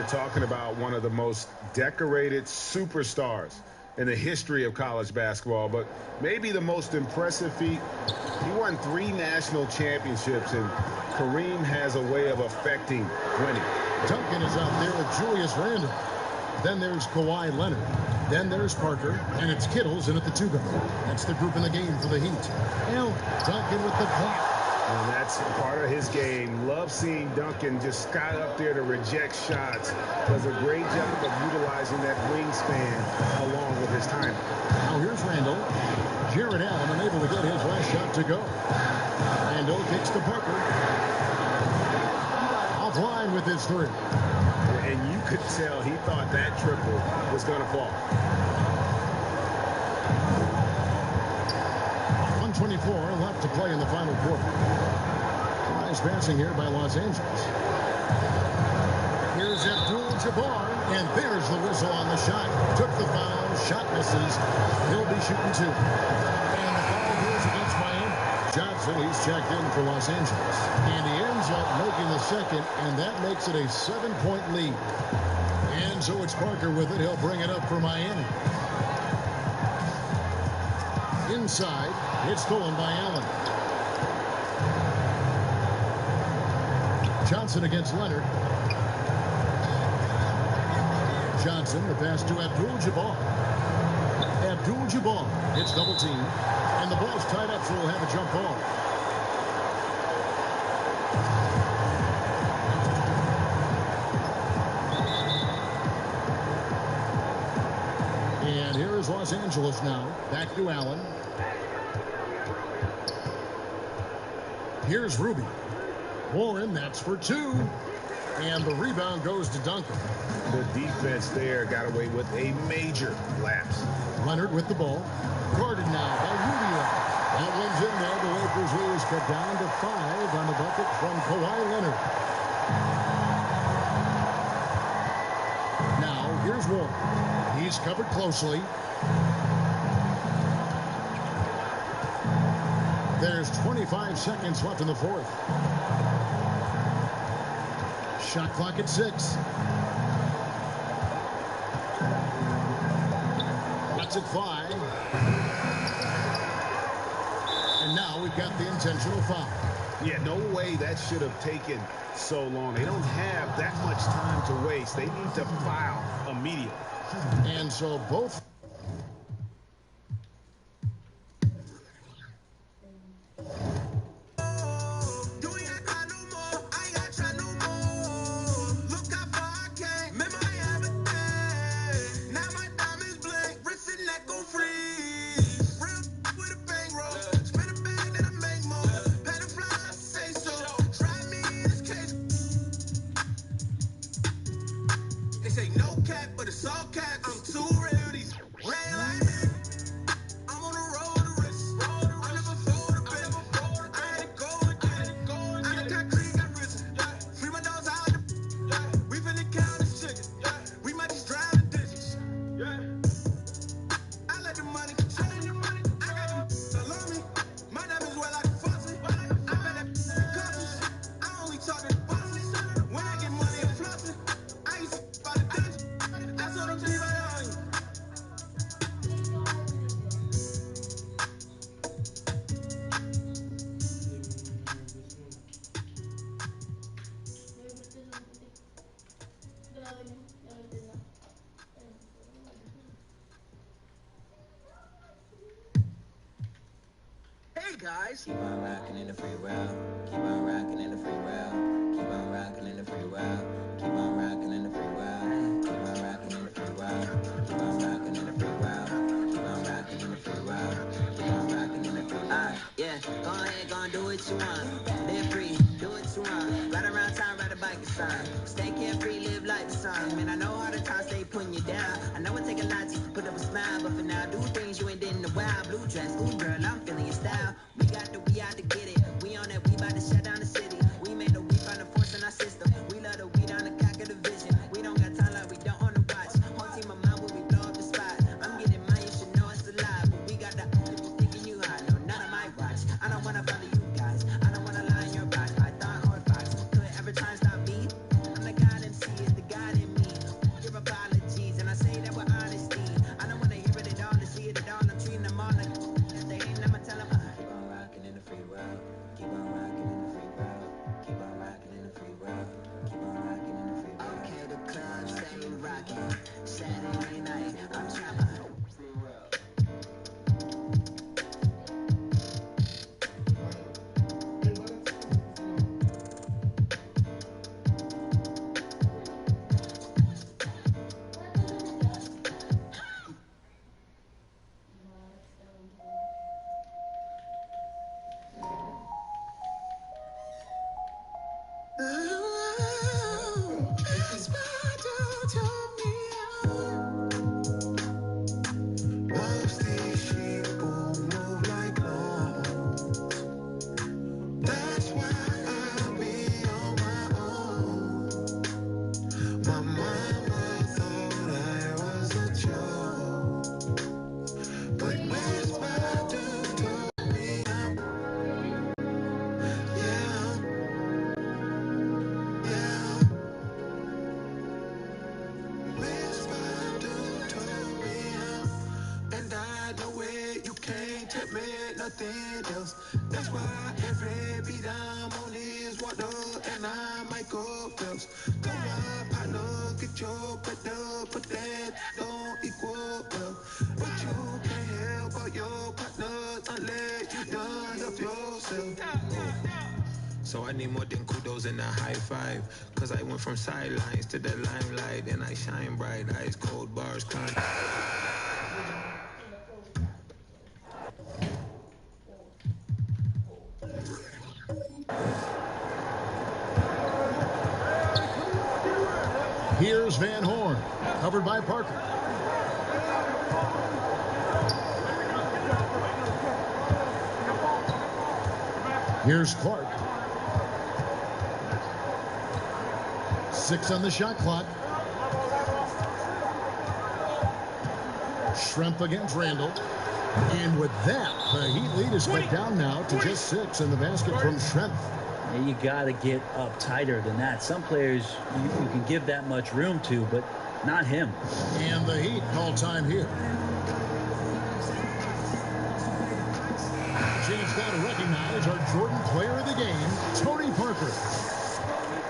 Talking about one of the most decorated superstars in the history of college basketball, but maybe the most impressive feat. He won 3 national championships, and Kareem has a way of affecting winning. Duncan is out there with Julius Randle. Then there's Kawhi Leonard. Then there's Parker, and it's Kittle's in at the 2 guard. That's the group in the game for the Heat. Now Duncan with the clock. And that's part of his game. Love seeing Duncan just sky up there to reject shots. Does a great job of utilizing that wingspan along with his timing. Now here's Randle. Jared Allen unable to get his last shot to go. Randle kicks to Parker. Offline with his 3. And you could tell he thought that triple was going to fall. 124 left to play in the final quarter. Nice passing here by Los Angeles. Here's is Abdul-Jabbar, and there's the whistle on the shot. Took the foul, shot misses. He'll be shooting 2. And the foul goes against Miami. Johnson, he's checked in for Los Angeles. And he ends up making the second, and that makes it a 7-point lead. And so it's Parker with it. He'll bring it up for Miami. Inside, it's stolen by Allen. Johnson against Leonard. Johnson, the pass to Abdul-Jabbar. Abdul-Jabbar gets double teamed, and the ball's tied up, so we'll have a jump ball. And here is Los Angeles now. Back to Allen. Here's Ruby. Warren, that's for 2. And the rebound goes to Duncan. The defense there got away with a major lapse. Leonard with the ball. Guarded now by Rubio. That one's in there. The Lakers lose, cut down to 5 on the bucket from Kawhi Leonard. Now, here's Warren. He's covered closely. There's 25 seconds left in the 4th. Shot clock at 6. Lets it fly. And now we've got the intentional foul. Yeah, no way that should have taken so long. They don't have that much time to waste. They need to foul immediately. And so both... Guys. Keep on rocking in the free world. Keep on rocking in the free world. Keep on rocking in the free world. Keep on rocking in the free world. Keep on rocking in the free world. Keep on rocking in the free world. Keep on rocking in the free world. Keep on rocking in the free world. Yeah, go ahead, go and do what you want. Live free, do what you want. Ride around town, ride a bike or something. Stay carefree, live like the sun. Man, I know all the times they putting you down. I know it take a lot to put up a smile, but for now, do things you ain't did in a while. Blue dress, ooh girl, I'm feeling your style. We out to get it. We on that, we about to shut down the city. We made the weed find the force in our system. We love the weed on the cock of the vision. We don't got time like we don't on the watch. Whole team of mine when we blow up the spot. I'm getting mine, you should know it's a lie. But we got the people thinking you hot. No, none of my watch. I don't wanna follow you guys. I don't wanna lie in your box. I thought hard fox. Could ever try and stop me? I'm the God MC, it's the God in me. Give apologies, and I say that with honesty. I don't wanna hear it at all, to see it at all. I'm treating them all like they ain't never tell them. My mama thought I was a joke, but where's my dude told me I'm, yeah, yeah. Where's my dude told me I'm, and I know where you can't tell me nothing else. That's why every beat I'm on is water, and I might go Phelps. Tell my partner, get your brother, put that don't equal well. But you can't help all your partners unless you done help yourself. So I need more than kudos and a high five, cause I went from sidelines to the limelight, and I shine bright, ice cold bars climb. Here's Van Horn, covered by Parker. Here's Clark. 6 on the shot clock. Schrempf against Randall. And with that, the Heat lead is cut down now to just 6 in the basket from Schrempf. You got to get up tighter than that. Some players you can give that much room to, but not him. And the Heat call time here. Chance now to recognize our Jordan player of the game, Tony Parker.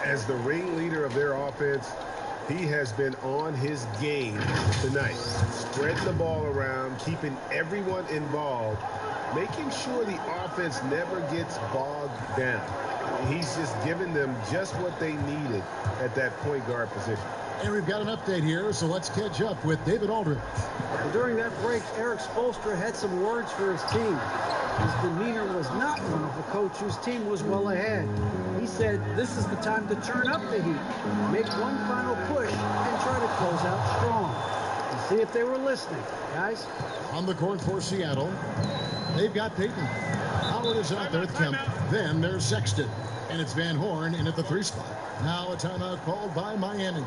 As the ringleader of their offense, he has been on his game tonight. Spreading the ball around, keeping everyone involved, making sure the offense never gets bogged down. He's just giving them just what they needed at that point guard position. And we've got an update here, so let's catch up with David Aldridge. Well, during that break, Eric Spoelstra had some words for his team. His demeanor was not one of a coach whose team was well ahead. He said, this is the time to turn up the heat, make one final push, and try to close out strong. And see if they were listening, guys. On the court for Seattle, they've got Payton. Howard is out there with Kemp. Then there's Sexton. And it's Van Horn in at the 3 spot. Now a timeout called by Miami.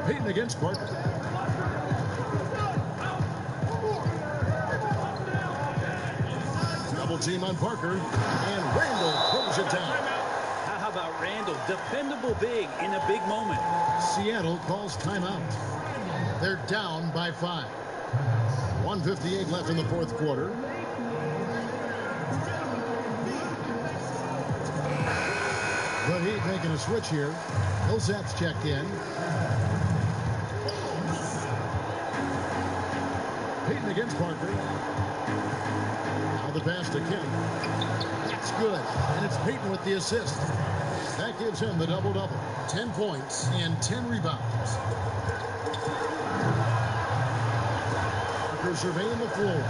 Payton against Parker. Double team on Parker, and Randall throws it down. How about Randall? Dependable big in a big moment. Seattle calls timeout. They're down by 5. 1:58 left in the 4th quarter. The Heat making a switch here. Millsap's checked in. Payton against Parker. Now the pass to Kemp. It's good, and it's Payton with the assist. That gives him the double-double. 10 points and 10 rebounds. Parker surveying the floor.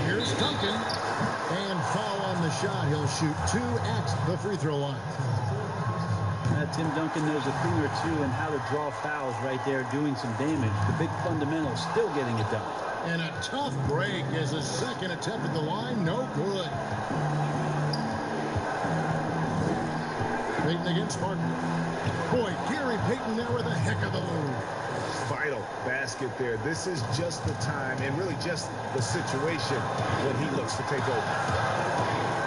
Here's Duncan. And foul on the shot. He'll shoot 2 at the free throw line. Tim Duncan knows a thing or two and how to draw fouls right there, doing some damage. The big fundamentals still getting it done. And a tough break as a second attempt at the line. No good. Payton against Parker. Boy, Gary Payton there with a heck of a move. Vital basket there. This is just the time and really just the situation when he looks to take over.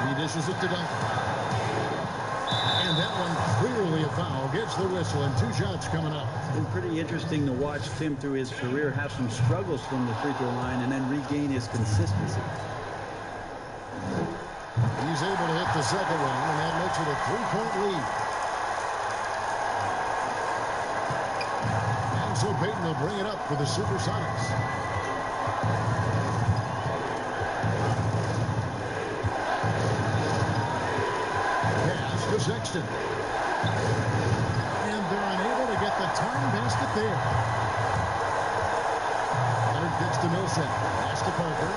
He dishes it to Duncan. And that one clearly a foul. Gets the whistle, and 2 shots coming up. It's been pretty interesting to watch Tim through his career have some struggles from the free throw line and then regain his consistency. He's able to hit the second one, and that makes it a 3-point lead. And so Payton will bring it up for the Supersonics. Sexton. And they're unable to get the time basket there. Leonard gets to Millsap. Pass to Parker.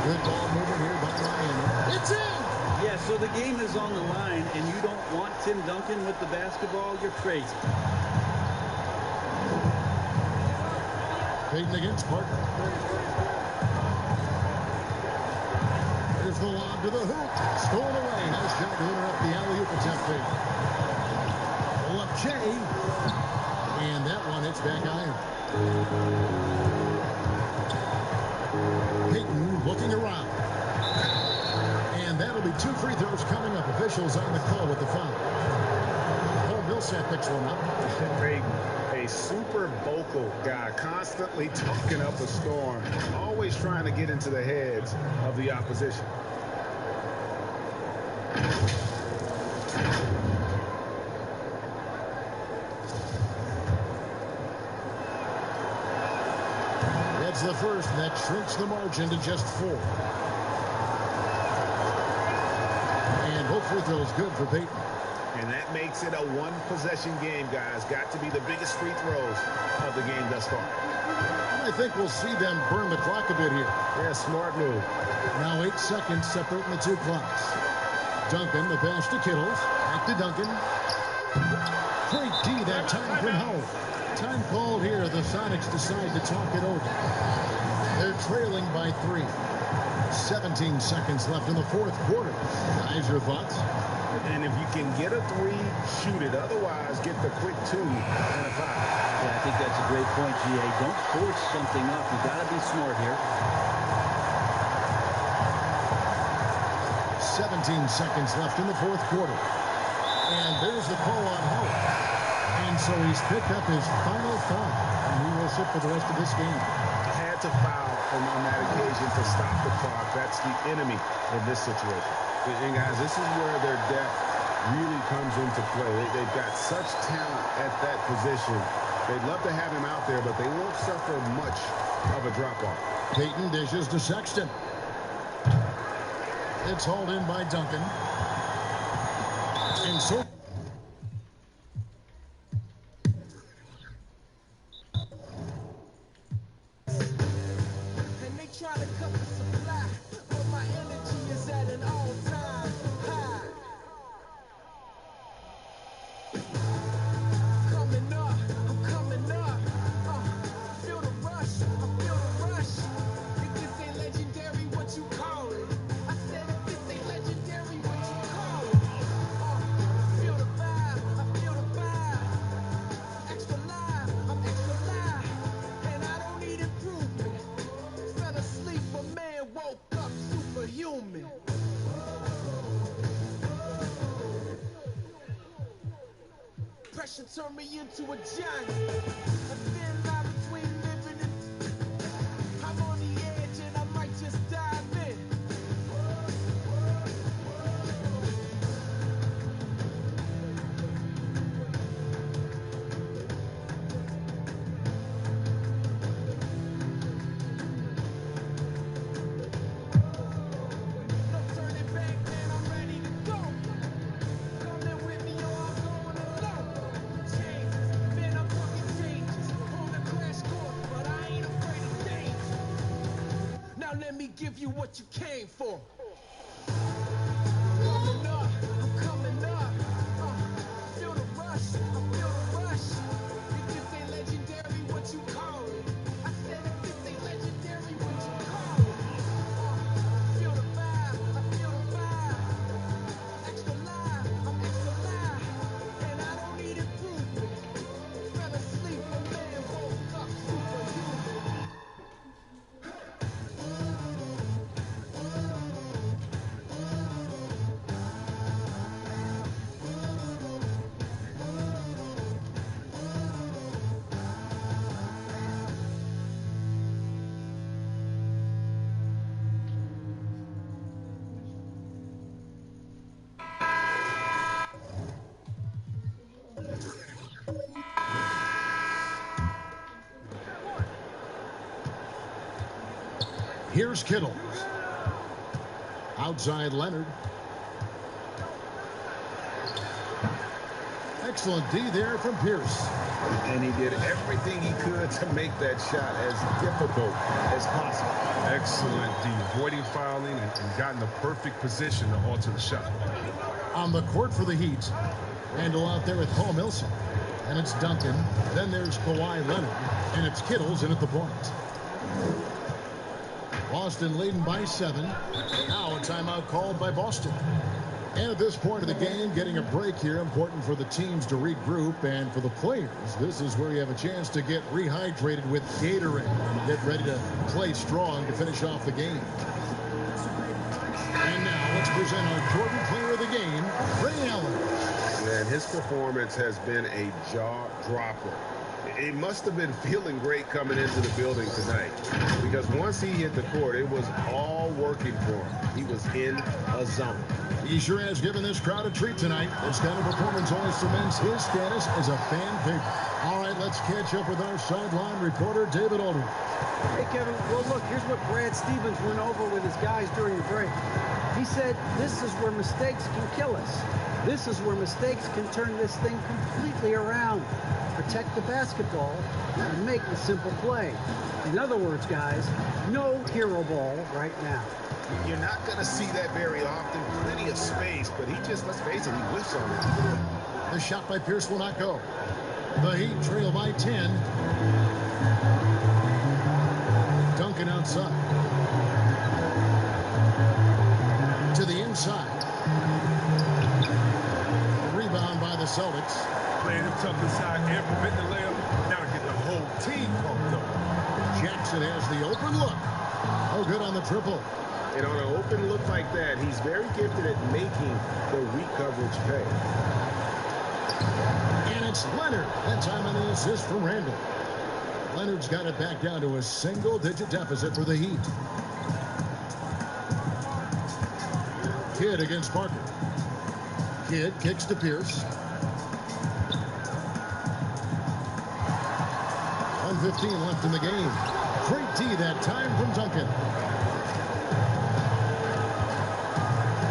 Good ball movement here by Miami. It's in! Yeah, so the game is on the line, and you don't want Tim Duncan with the basketball? You're crazy. Payton against Parker. Here's the lob to the hoop. Stolen away. Nice job to interrupt the alley-oop attempt there. Pull up Jay. And that one hits back iron. Payton looking around. And that'll be 2 free throws coming up. Officials on the call with the foul. Paul Millsap picks one up. Payton, a super vocal guy, constantly talking up a storm, always trying to get into the heads of the opposition. That's the first, and that shrinks the margin to just 4. And both free throws good for Payton. And that makes it a 1-possession game, guys. Got to be the biggest free throws of the game thus far. I think we'll see them burn the clock a bit here. Yeah, smart move. Now 8 seconds separating the 2 clocks. Duncan, the pass to Kittles. Back to Duncan. Great D that time from Howard. Time called here. The Sonics decide to talk it over. They're trailing by 3. 17 seconds left in the 4th quarter. Guys, your thoughts? And if you can get a 3, shoot it. Otherwise, get the quick 2 and a 5. Yeah, I think that's a great point, GA. Don't force something up. You got to be smart here. 17 seconds left in the 4th quarter. And there's the call on Howard. And so he's picked up his final foul. And he will sit for the rest of this game. Had to foul on that occasion to stop the clock. That's the enemy in this situation. And guys, this is where their depth really comes into play. They've got such talent at that position. They'd love to have him out there, but they won't suffer much of a drop-off. Payton dishes to Sexton. It's hauled in by Duncan. And so... And they try to cut the supply, but my energy is at an all-time high. Coming up, I'm coming up. Feel the rush, I feel the rush. If this ain't legendary, what you call it? I said if this ain't legendary, what you call it? Feel the vibe, I feel the vibe. Extra live, I'm extra live. And I don't need improvement. Fell asleep, but man woke up superhuman. Pressure turned me into a giant. A thin line between living and... I'm on the edge and I might just dive in. No turning back, man, I'm ready to go. Coming with me or I'm going alone. Changes, man, I'm working changes. On the crash course, but I ain't afraid of danger. Now let me give you what you came for. Coming up, I'm coming up. Feel the rush, I feel the rush. If this ain't legendary, what you call it? I said if this ain't legendary, what you call it? Feel the vibe, I feel the vibe. Extra live, I'm extra live. And I don't need improvement. Fell asleep, but man woke up superhuman. Here's Kittles. Outside Leonard. Excellent D there from Pierce. And he did everything he could to make that shot as difficult as possible. Excellent D, avoiding fouling and got in the perfect position to alter the shot. On the court for the Heat. Handle out there with Paul Millsap. And it's Duncan. Then there's Kawhi Leonard. And it's Kittles in at the point. Boston leading by 7. Now a timeout called by Boston. And at this point of the game, getting a break here, important for the teams to regroup, and for the players, this is where you have a chance to get rehydrated with Gatorade and get ready to play strong to finish off the game. And now let's present our Jordan Player of the Game, Ray Allen. And his performance has been a jaw-dropper. He must have been feeling great coming into the building tonight, because once he hit the court, it was all working for him. He was in a zone. He sure has given this crowd a treat tonight. This kind of performance only cements his status as a fan favorite. All right, let's catch up with our sideline reporter, David Aldridge. Hey, Kevin. Well, look, here's what Brad Stevens went over with his guys during the break. He said, this is where mistakes can kill us. This is where mistakes can turn this thing completely around. Protect the basketball and make the simple play. In other words, guys, no hero ball right now. You're not going to see that very often. Plenty of space, but he just, let's face it, he whiffs on it. The shot by Pierce will not go. The Heat trail by 10. Duncan outside. To the inside. Rebound by the Celtics. Playing him tough inside, every bit the layup. Now to get the whole team pumped up. Jackson has the open look. Oh, good on the triple. And on an open look like that, he's very gifted at making the weak coverage pay. And it's Leonard. That time on the assist from Randall. Leonard's got it back down to a single-digit deficit for the Heat. Kidd against Parker. Kidd kicks to Pierce. 1:15 left in the game. Great D that time from Duncan.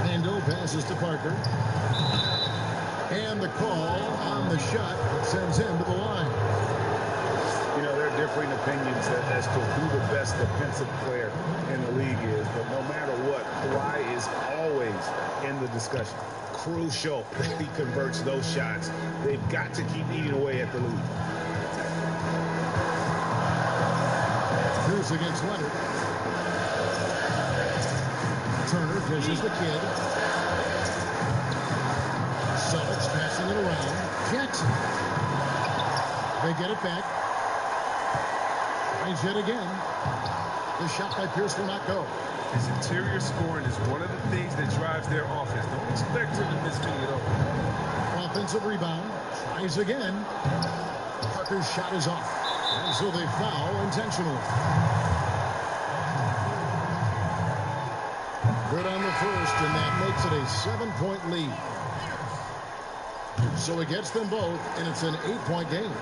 Ando passes to Parker. And the call on the shot sends him to the line. You know, there are differing opinions as to who the best defensive player in the league is, but no matter what, Kawhi is always in the discussion. Crucial that he converts those shots. They've got to keep eating away at the lead. Pierce against Leonard. Turner dishes the Kid. Celtics passing it around. Jackson. They get it back. Finds yet again. The shot by Pierce will not go. His interior scoring is one of the things that drives their offense. Don't expect him to miss many at all. Offensive rebound. Tries again. Parker's shot is off. And so they foul intentionally. Good on the first, and that makes it a 7-point lead. So it gets them both, and it's an 8-point game.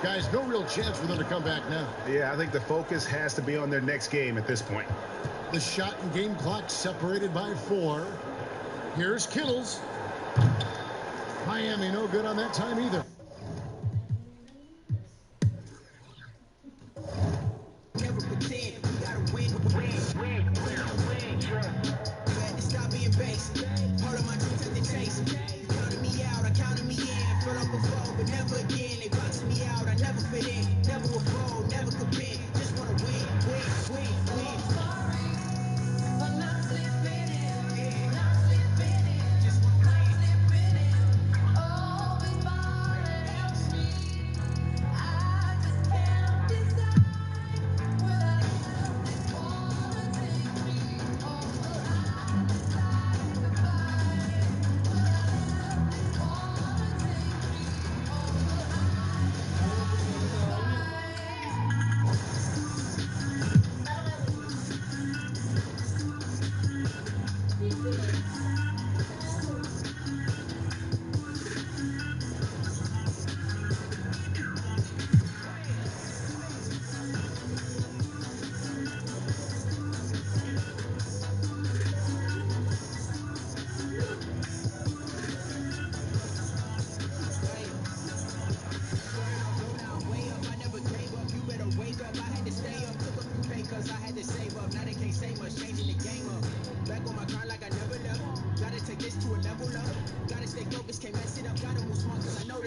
Guys, no real chance for them to come back now. Yeah, I think the focus has to be on their next game at this point. The shot and game clock separated by 4. Here's Kittles. Miami no good on that time either. Never pretend we gotta win. Stop being basic. Part of my dreams at the chase. Counting me out, I counted me in. Fell up before, but never again. They boxing me out, I never fit in. Never a pro, never compete. Just wanna win.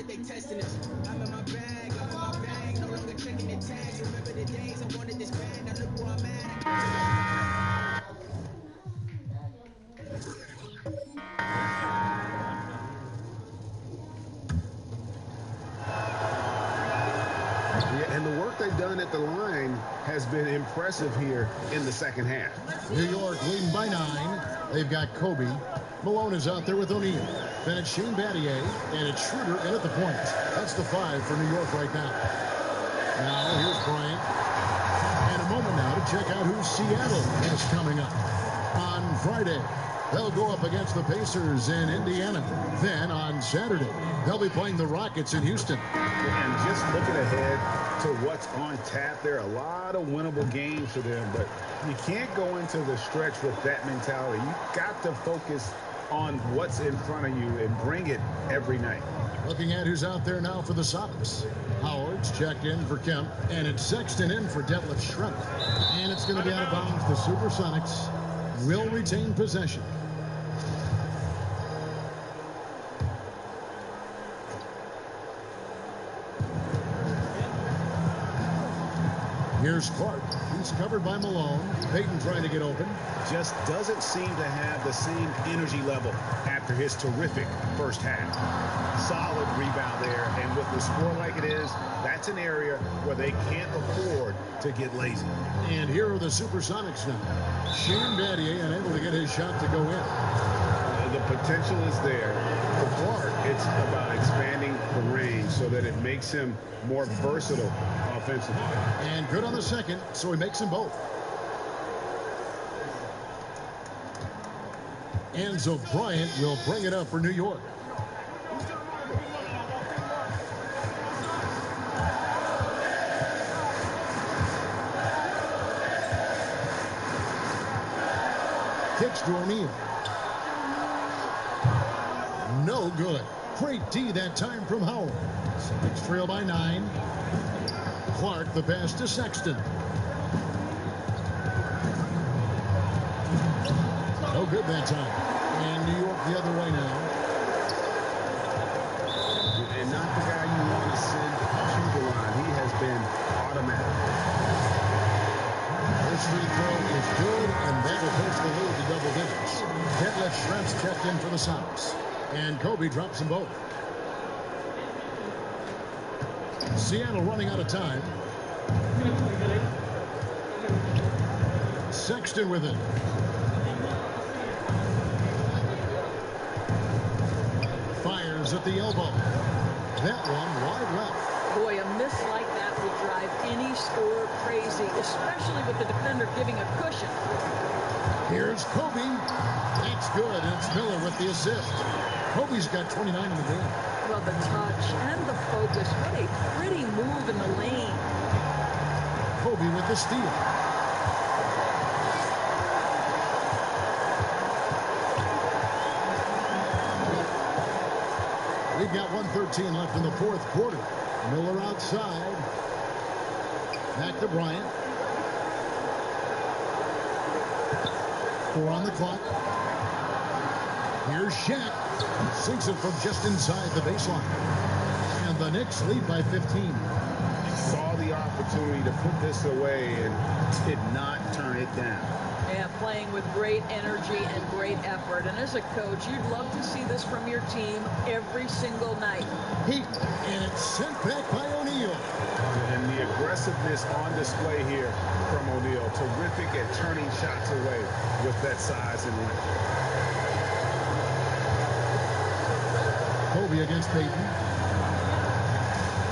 that they testing us. I'm in my bag, no longer checking the tags. Remember the days I wanted this bad, now look where I'm at. Yeah, and the work they've done at the line has been impressive here in the second half. New York leading by 9. They've got Kobe. Malone is out there with O'Neal. Then it's Shane Battier, and it's Schroeder in at the point. That's the 5 for New York right now. Now, here's Bryant. And a moment now to check out who Seattle is coming up. On Friday, they'll go up against the Pacers in Indiana. Then on Saturday, they'll be playing the Rockets in Houston. And just looking ahead to what's on tap, there are a lot of winnable games for them, but you can't go into the stretch with that mentality. You've got to focus on what's in front of you and bring it every night. Looking at who's out there now for the Sonics. Howard's checked in for Kemp, and it's Sexton in for Detlef Schrempf. And it's going to be out of bounds. The Supersonics will retain possession. Here's Clark. He's covered by Malone. Payton trying to get open. Just doesn't seem to have the same energy level after his terrific first half. Solid rebound there, and with the score like it is, that's an area where they can't afford to get lazy. And here are the Supersonics now. Shane Battier unable to get his shot to go in. The potential is there. For Clark, it's about expanding the range so that it makes him more versatile offensively. And good on the second, so he makes them both. Enzo Bryant will bring it up for New York. Kicks to O'Neal. No good. Great D that time from Howard. Celtics trail by 9. Clark the pass to Sexton. No good that time. And New York the other way now. And not the guy you want to send to the line. He has been automatic. This free throw is good, and that will push the lead to double digits. Detlef Schrempf checked in for the Sox. And Kobe drops them both. Seattle running out of time. Sexton with it. Fires at the elbow. That one wide left. Boy, a miss like that would drive any scorer crazy, especially with the defender giving a cushion. Here's Kobe. That's good, and it's Miller with the assist. Kobe's got 29 in the game. Well, the touch and the focus. What a pretty move in the lane. Kobe with the steal. We've got 1:13 left in the fourth quarter. Miller outside. Back to Bryant. 4 on the clock. Here's Shaq. Sinks it from just inside the baseline. And the Knicks lead by 15. Saw the opportunity to put this away and did not turn it down. Yeah, playing with great energy and great effort. And as a coach, you'd love to see this from your team every single night. Heat, and it's sent back by O'Neal. And the aggressiveness on display here from O'Neal. Terrific at turning shots away with that size and length. Kobe against Payton.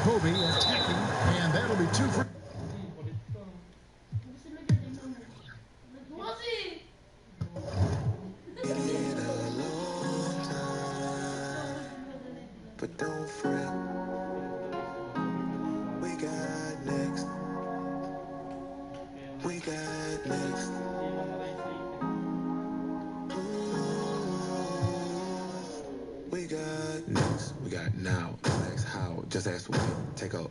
Kobe attacking, and that'll be 2 for... But don't fret, we got next. We got next. We got next. We got now. Next how? Just ask what we take up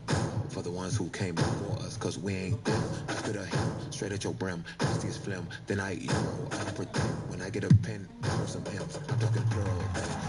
for the ones who came before us, cause we ain't them. Spit a him straight at your brim. Nasty as phlegm. Then I eat roll. I pretend when I get a pen for some M's. I'm talking plural.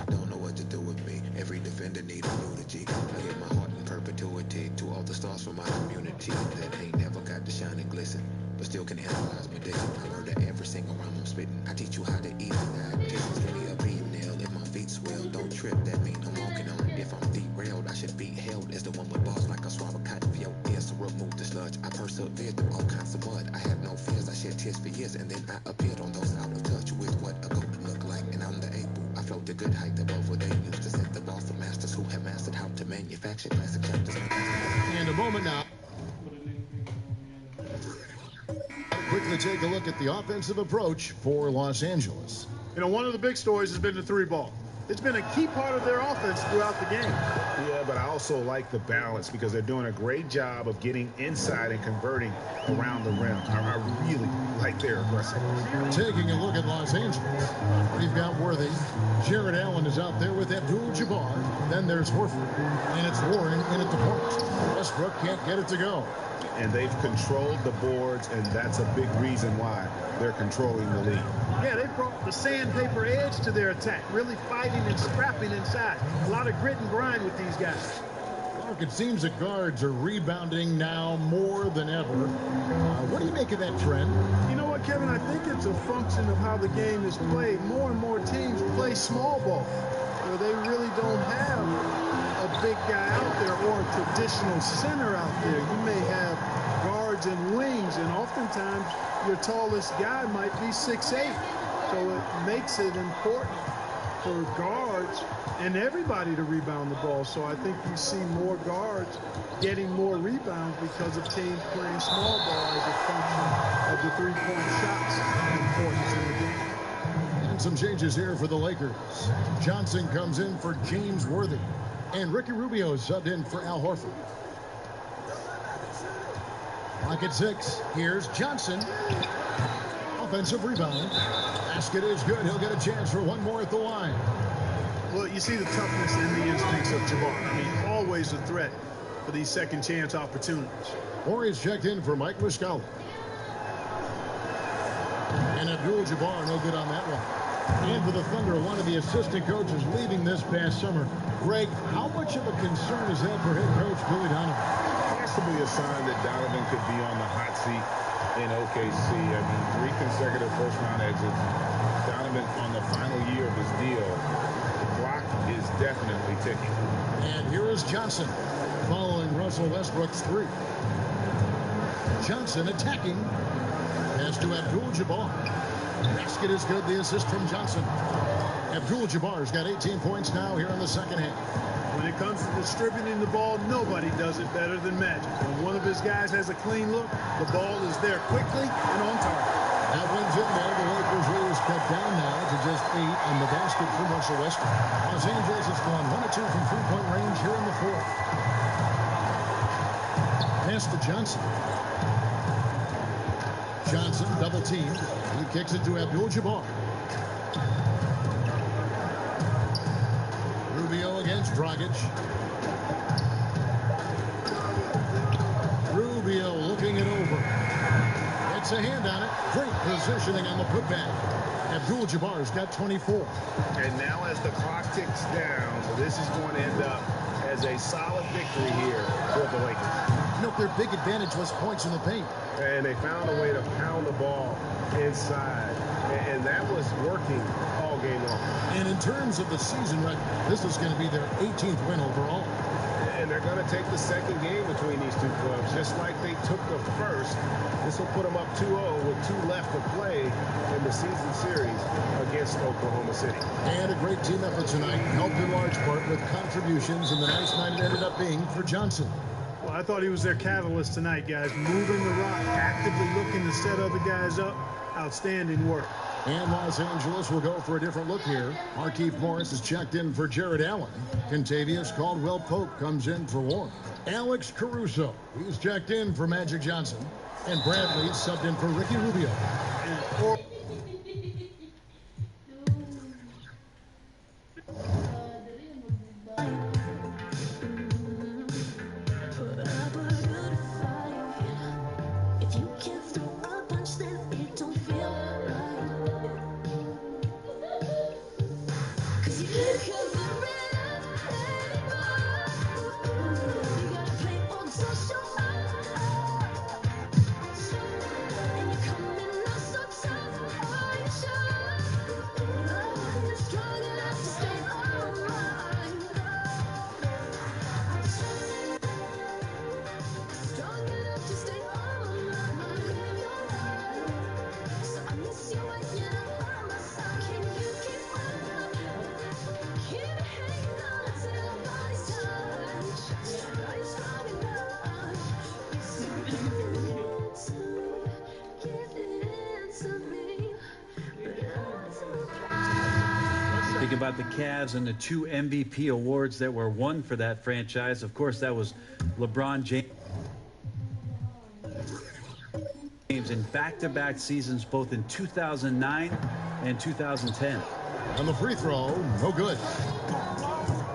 Don't know what what to do with me. Every defender need a eulogy. I give my heart in perpetuity to all the stars from my community that ain't never got to shine and glisten, but still can analyze my diction. I murder every single rhyme I'm spitting. I teach you how to eat that. Give me a beam nail if my feet swell. Don't trip, that mean I'm walking on. If I'm derailed, I should be held as the one with bars like I swallow cotton for your ears to remove the sludge. I persevered through all kinds of mud. I had no fears. I shed tears for years, and then I appeared on those out of touch with what a goat look like. And I'm the able. I float to good height above where they used to set the bar for masters who have mastered how to manufacture classic chapters. And a moment now. Quickly take a look at the offensive approach for Los Angeles. You know, one of the big stories has been the three ball. It's been a key part of their offense throughout the game. Yeah, but I also like the balance because they're doing a great job of getting inside and converting around the rim. I really like their aggressiveness. Taking a look at Los Angeles, we've got Worthy. Jared Allen is out there with Abdul-Jabbar. Then there's Horford, and it's Warren in at the point. Westbrook can't get it to go. And they've controlled the boards, and that's a big reason why they're controlling the lead. Yeah, they brought the sandpaper edge to their attack, really fighting and scrapping inside. A lot of grit and grind with these guys. Mark, it seems that guards are rebounding now more than ever. What do you make of that trend? You know what, Kevin? I think it's a function of how the game is played. More and more teams play small ball, where they really don't have a big guy out there or a traditional center out there. You may have guards and wings, and oftentimes your tallest guy might be 6'8". So it makes it important for guards and everybody to rebound the ball. So I think you see more guards getting more rebounds because of teams playing small ball as a function of the three-point shots importance in the game. And some changes here for the Lakers. Johnson comes in for James Worthy. And Ricky Rubio subbed in for Al Horford. Clock at 6. Here's Johnson. Offensive rebound. Basket is good. He'll get a chance for one more at the line. Well, you see the toughness and the instincts of Jabbar. I mean, always a threat for these second chance opportunities. Warriors checked in for Mike Muscala. And Abdul-Jabbar no good on that one. And for the Thunder, one of the assistant coaches leaving this past summer. Greg, how much of a concern is that for head coach Billy Donovan? Possibly a sign that Donovan could be on the hot seat in OKC. I mean, 3 consecutive first-round exits. Donovan on the final year of his deal. The clock is definitely ticking. And here is Johnson following Russell Westbrook's 3. Johnson attacking. Pass to Abdul-Jabbar. Basket is good. The assist from Johnson. Abdul-Jabbar's got 18 points now here in the second half. When it comes to distributing the ball, nobody does it better than Magic. When one of his guys has a clean look, the ball is there quickly and on target. That one's in there. The Lakers lead is cut down now to just 8 on the basket from Russell Westbrook. Los Angeles has gone 1 of 2 from three-point range here in the fourth. Pass to Johnson. Johnson double team. He kicks it to Abdul-Jabbar. Rubio against Dragic. Rubio looking it over. Gets a hand on it. Great positioning on the putback. Abdul-Jabbar's got 24. And now as the clock ticks down, this is going to end up as a solid victory here for the Lakers. You know, their big advantage was points in the paint. And they found a way to pound the ball inside. And that was working all game long. And in terms of the season record, this is going to be their 18th win overall. And they're going to take the second game between these two clubs, just like they took the first. This will put them up 2-0 with 2 left to play in the season series against Oklahoma City. And a great team effort tonight, helped in large part with contributions, and the nice night it ended up being for Johnson. Well, I thought he was their catalyst tonight, guys. Moving the rock, actively looking to set other guys up. Outstanding work. And Los Angeles will go for a different look here. Markieff Morris has checked in for Jared Allen. Contavious Caldwell-Pope comes in for Warren. Alex Caruso, he's checked in for Magic Johnson. And Bradley subbed in for Ricky Rubio. Cause you Think about the Cavs and the 2 MVP awards that were won for that franchise. Of course, that was LeBron James in back-to-back seasons, both in 2009 and 2010. And the free throw, no good.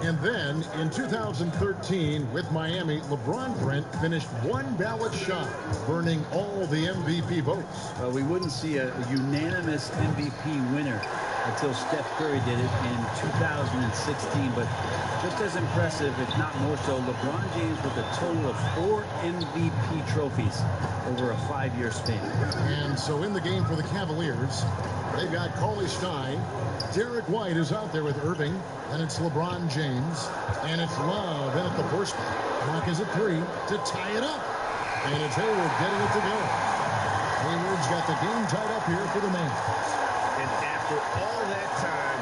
And then in 2013 with Miami, LeBron Brent finished one ballot shy, burning all the MVP votes. Well, we wouldn't see a unanimous MVP winner until Steph Curry did it in 2016. But just as impressive, if not more so, LeBron James with a total of 4 MVP trophies over a 5-year span. And so in the game for the Cavaliers, they've got Cauley Stein. Derek White is out there with Irving. And it's LeBron James. And it's Love in at the first. Clock is at 3 to tie it up. And it's Hayward getting it to go. Hayward's got the game tied up here for the Mavs. And after all that time,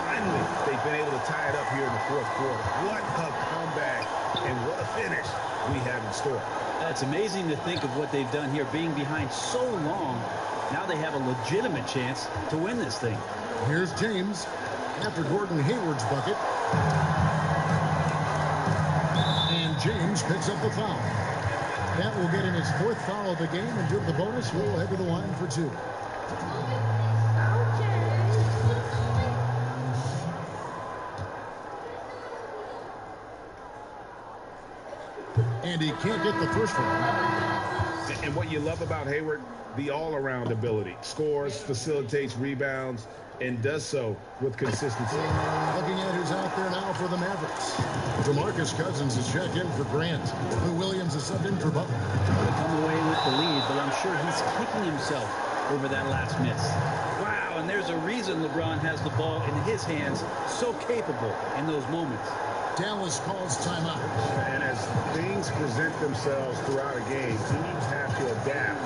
finally, they've been able to tie it up here in the fourth quarter. What a comeback and what a finish we have in store. It's amazing to think of what they've done here, being behind so long. Now they have a legitimate chance to win this thing. Here's James after Gordon Hayward's bucket. And James picks up the foul. That will get him his 4th foul of the game, and due to the bonus, he'll head to the line for 2. And he can't get the first one. And what you love about Hayward, the all-around ability. Scores, facilitates rebounds, and does so with consistency. Looking at who's out there now for the Mavericks. DeMarcus Cousins is checked in for Grant. Lou Williams is subbed in for Butler. They come away with the lead, but I'm sure he's kicking himself over that last miss. Wow, and there's a reason LeBron has the ball in his hands, so capable in those moments. Dallas calls timeout. And as things present themselves throughout a game, teams have to adapt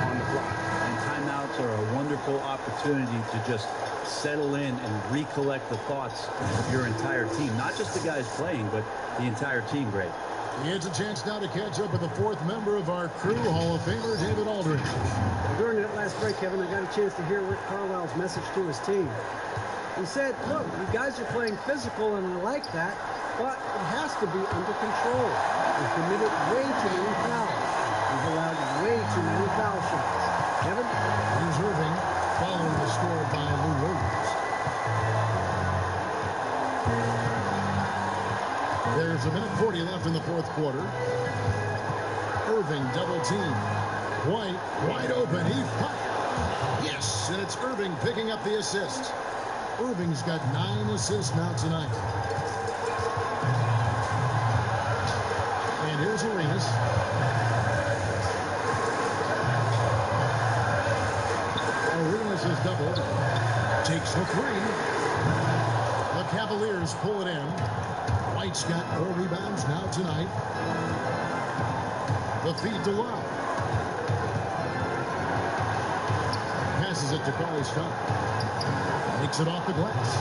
on the fly. And timeouts are a wonderful opportunity to just settle in and recollect the thoughts of your entire team. Not just the guys playing, but the entire team, Greg. It's a chance now to catch up with the 4th member of our crew, Hall of Famer David Aldridge. During that last break, Kevin, I got a chance to hear Rick Carlisle's message to his team. He said, look, you guys are playing physical, and I like that, but it has to be under control. We've committed way too many fouls. We've allowed way too many foul shots. Kevin? Here's Irving, following the score by Lou Williams. There's a minute 40 left in the 4th quarter. Irving double team. White wide open. He fired. Yes, and it's Irving picking up the assist. Irving's got 9 assists now tonight. And here's Arenas. Arenas is doubled. Takes the 3. The Cavaliers pull it in. White's got 4 rebounds now tonight. The feed to Love. Passes it to Cauley Stein. Makes it off the glass.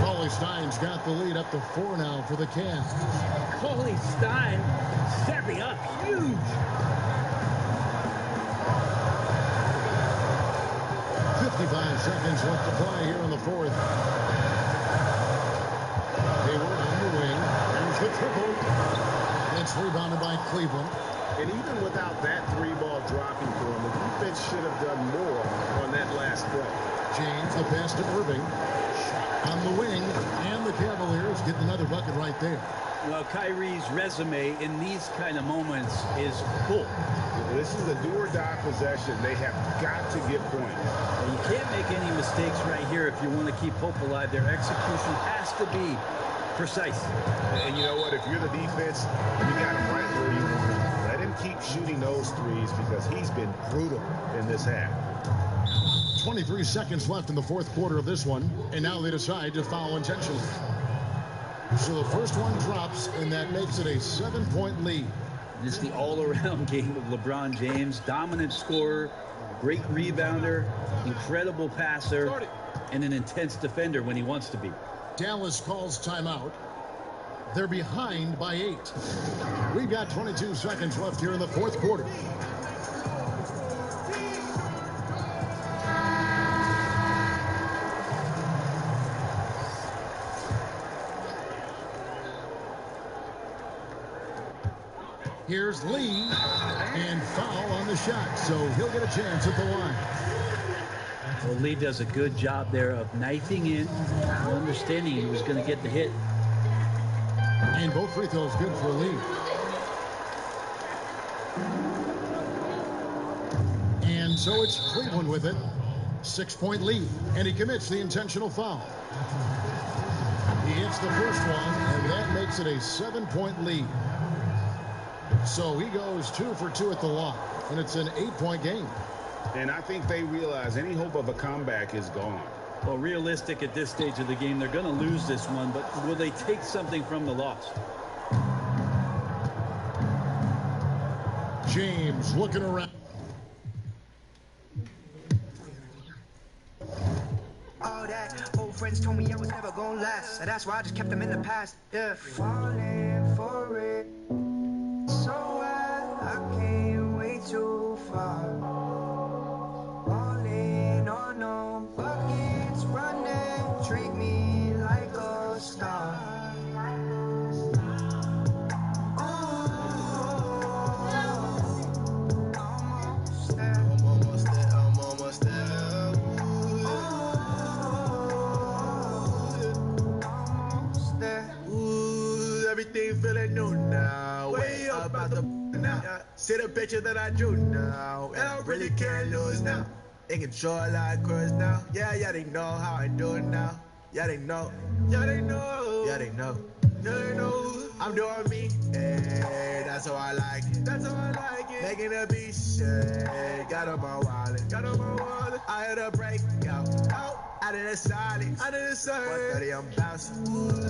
Cauley Stein's got the lead up to 4 now for the Cavs. Cauley Stein stepping up huge. 55 seconds left to play here in the 4th. Hayward on the wing. There's the triple. It's rebounded by Cleveland. And even without that 3-ball dropping for him, the defense should have done more on that last play. James, the pass to Irving. On the wing, and the Cavaliers get another bucket right there. Well, Kyrie's resume in these kind of moments is full. This is a do-or-die possession. They have got to get points. Well, you can't make any mistakes right here if you want to keep hope alive. Their execution has to be precise. And you know what? If you're the defense, you got him right where you want him. Let him keep shooting those threes because he's been brutal in this half. 23 seconds left in the 4th quarter of this one, and now they decide to foul intentionally. So the first one drops, and that makes it a 7-point lead. It's the all-around game of LeBron James. Dominant scorer, great rebounder, incredible passer, and an intense defender when he wants to be. Dallas calls timeout. They're behind by 8. We've got 22 seconds left here in the 4th quarter. Here's Lee, and foul on the shot, so he'll get a chance at the line. Well, Lee does a good job there of knifing in, understanding he was going to get the hit. And both free throws good for Lee. And so it's Cleveland with it. 6-point lead, and he commits the intentional foul. He hits the first one, and that makes it a 7-point lead. So he goes 2 for 2 at the line, and it's an 8-point game. And I think they realize any hope of a comeback is gone. Well, realistic at this stage of the game, they're going to lose this one, but will they take something from the loss? James looking around. All that old friends told me I was never gonna last, so that's why I just kept them in the past. Yeah, falling for it. So I came way too far. All in or no buckets running, treat me like a star. Everything feeling new now. Way up out the now. See the picture that I drew now. And I really can't lose now. In control like Chris now. Yeah, they know how I do it now. Yeah, they know. Yeah, they know. Yeah, they know. Yeah, they know. I'm doing me. Hey, that's how I like it. That's how I like it. Making a beat shake. Got on my wallet. Got on my wallet. I had a breakout. Out of the solid. Out of the solid. 130, I'm bouncing.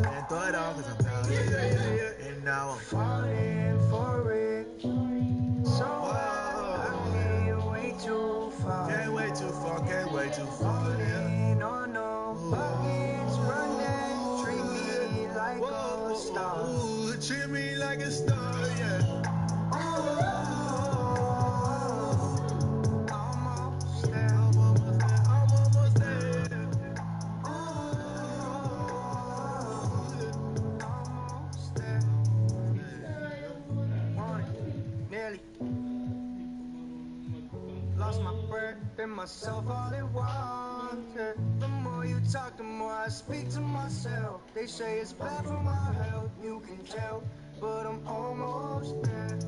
And throw it off cause I'm bouncing. Yeah. And now I'm falling for it. So I came way too far. Can't wait too far. Can't wait too far. Falling on no buckets running. Treat me like a star. Ooh, treat me like a star, yeah. Myself all at once. Yeah. The more you talk, the more I speak to myself. They say it's bad for my health, you can tell, but I'm almost there.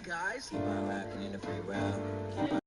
guys. Keep on rapping in the free world.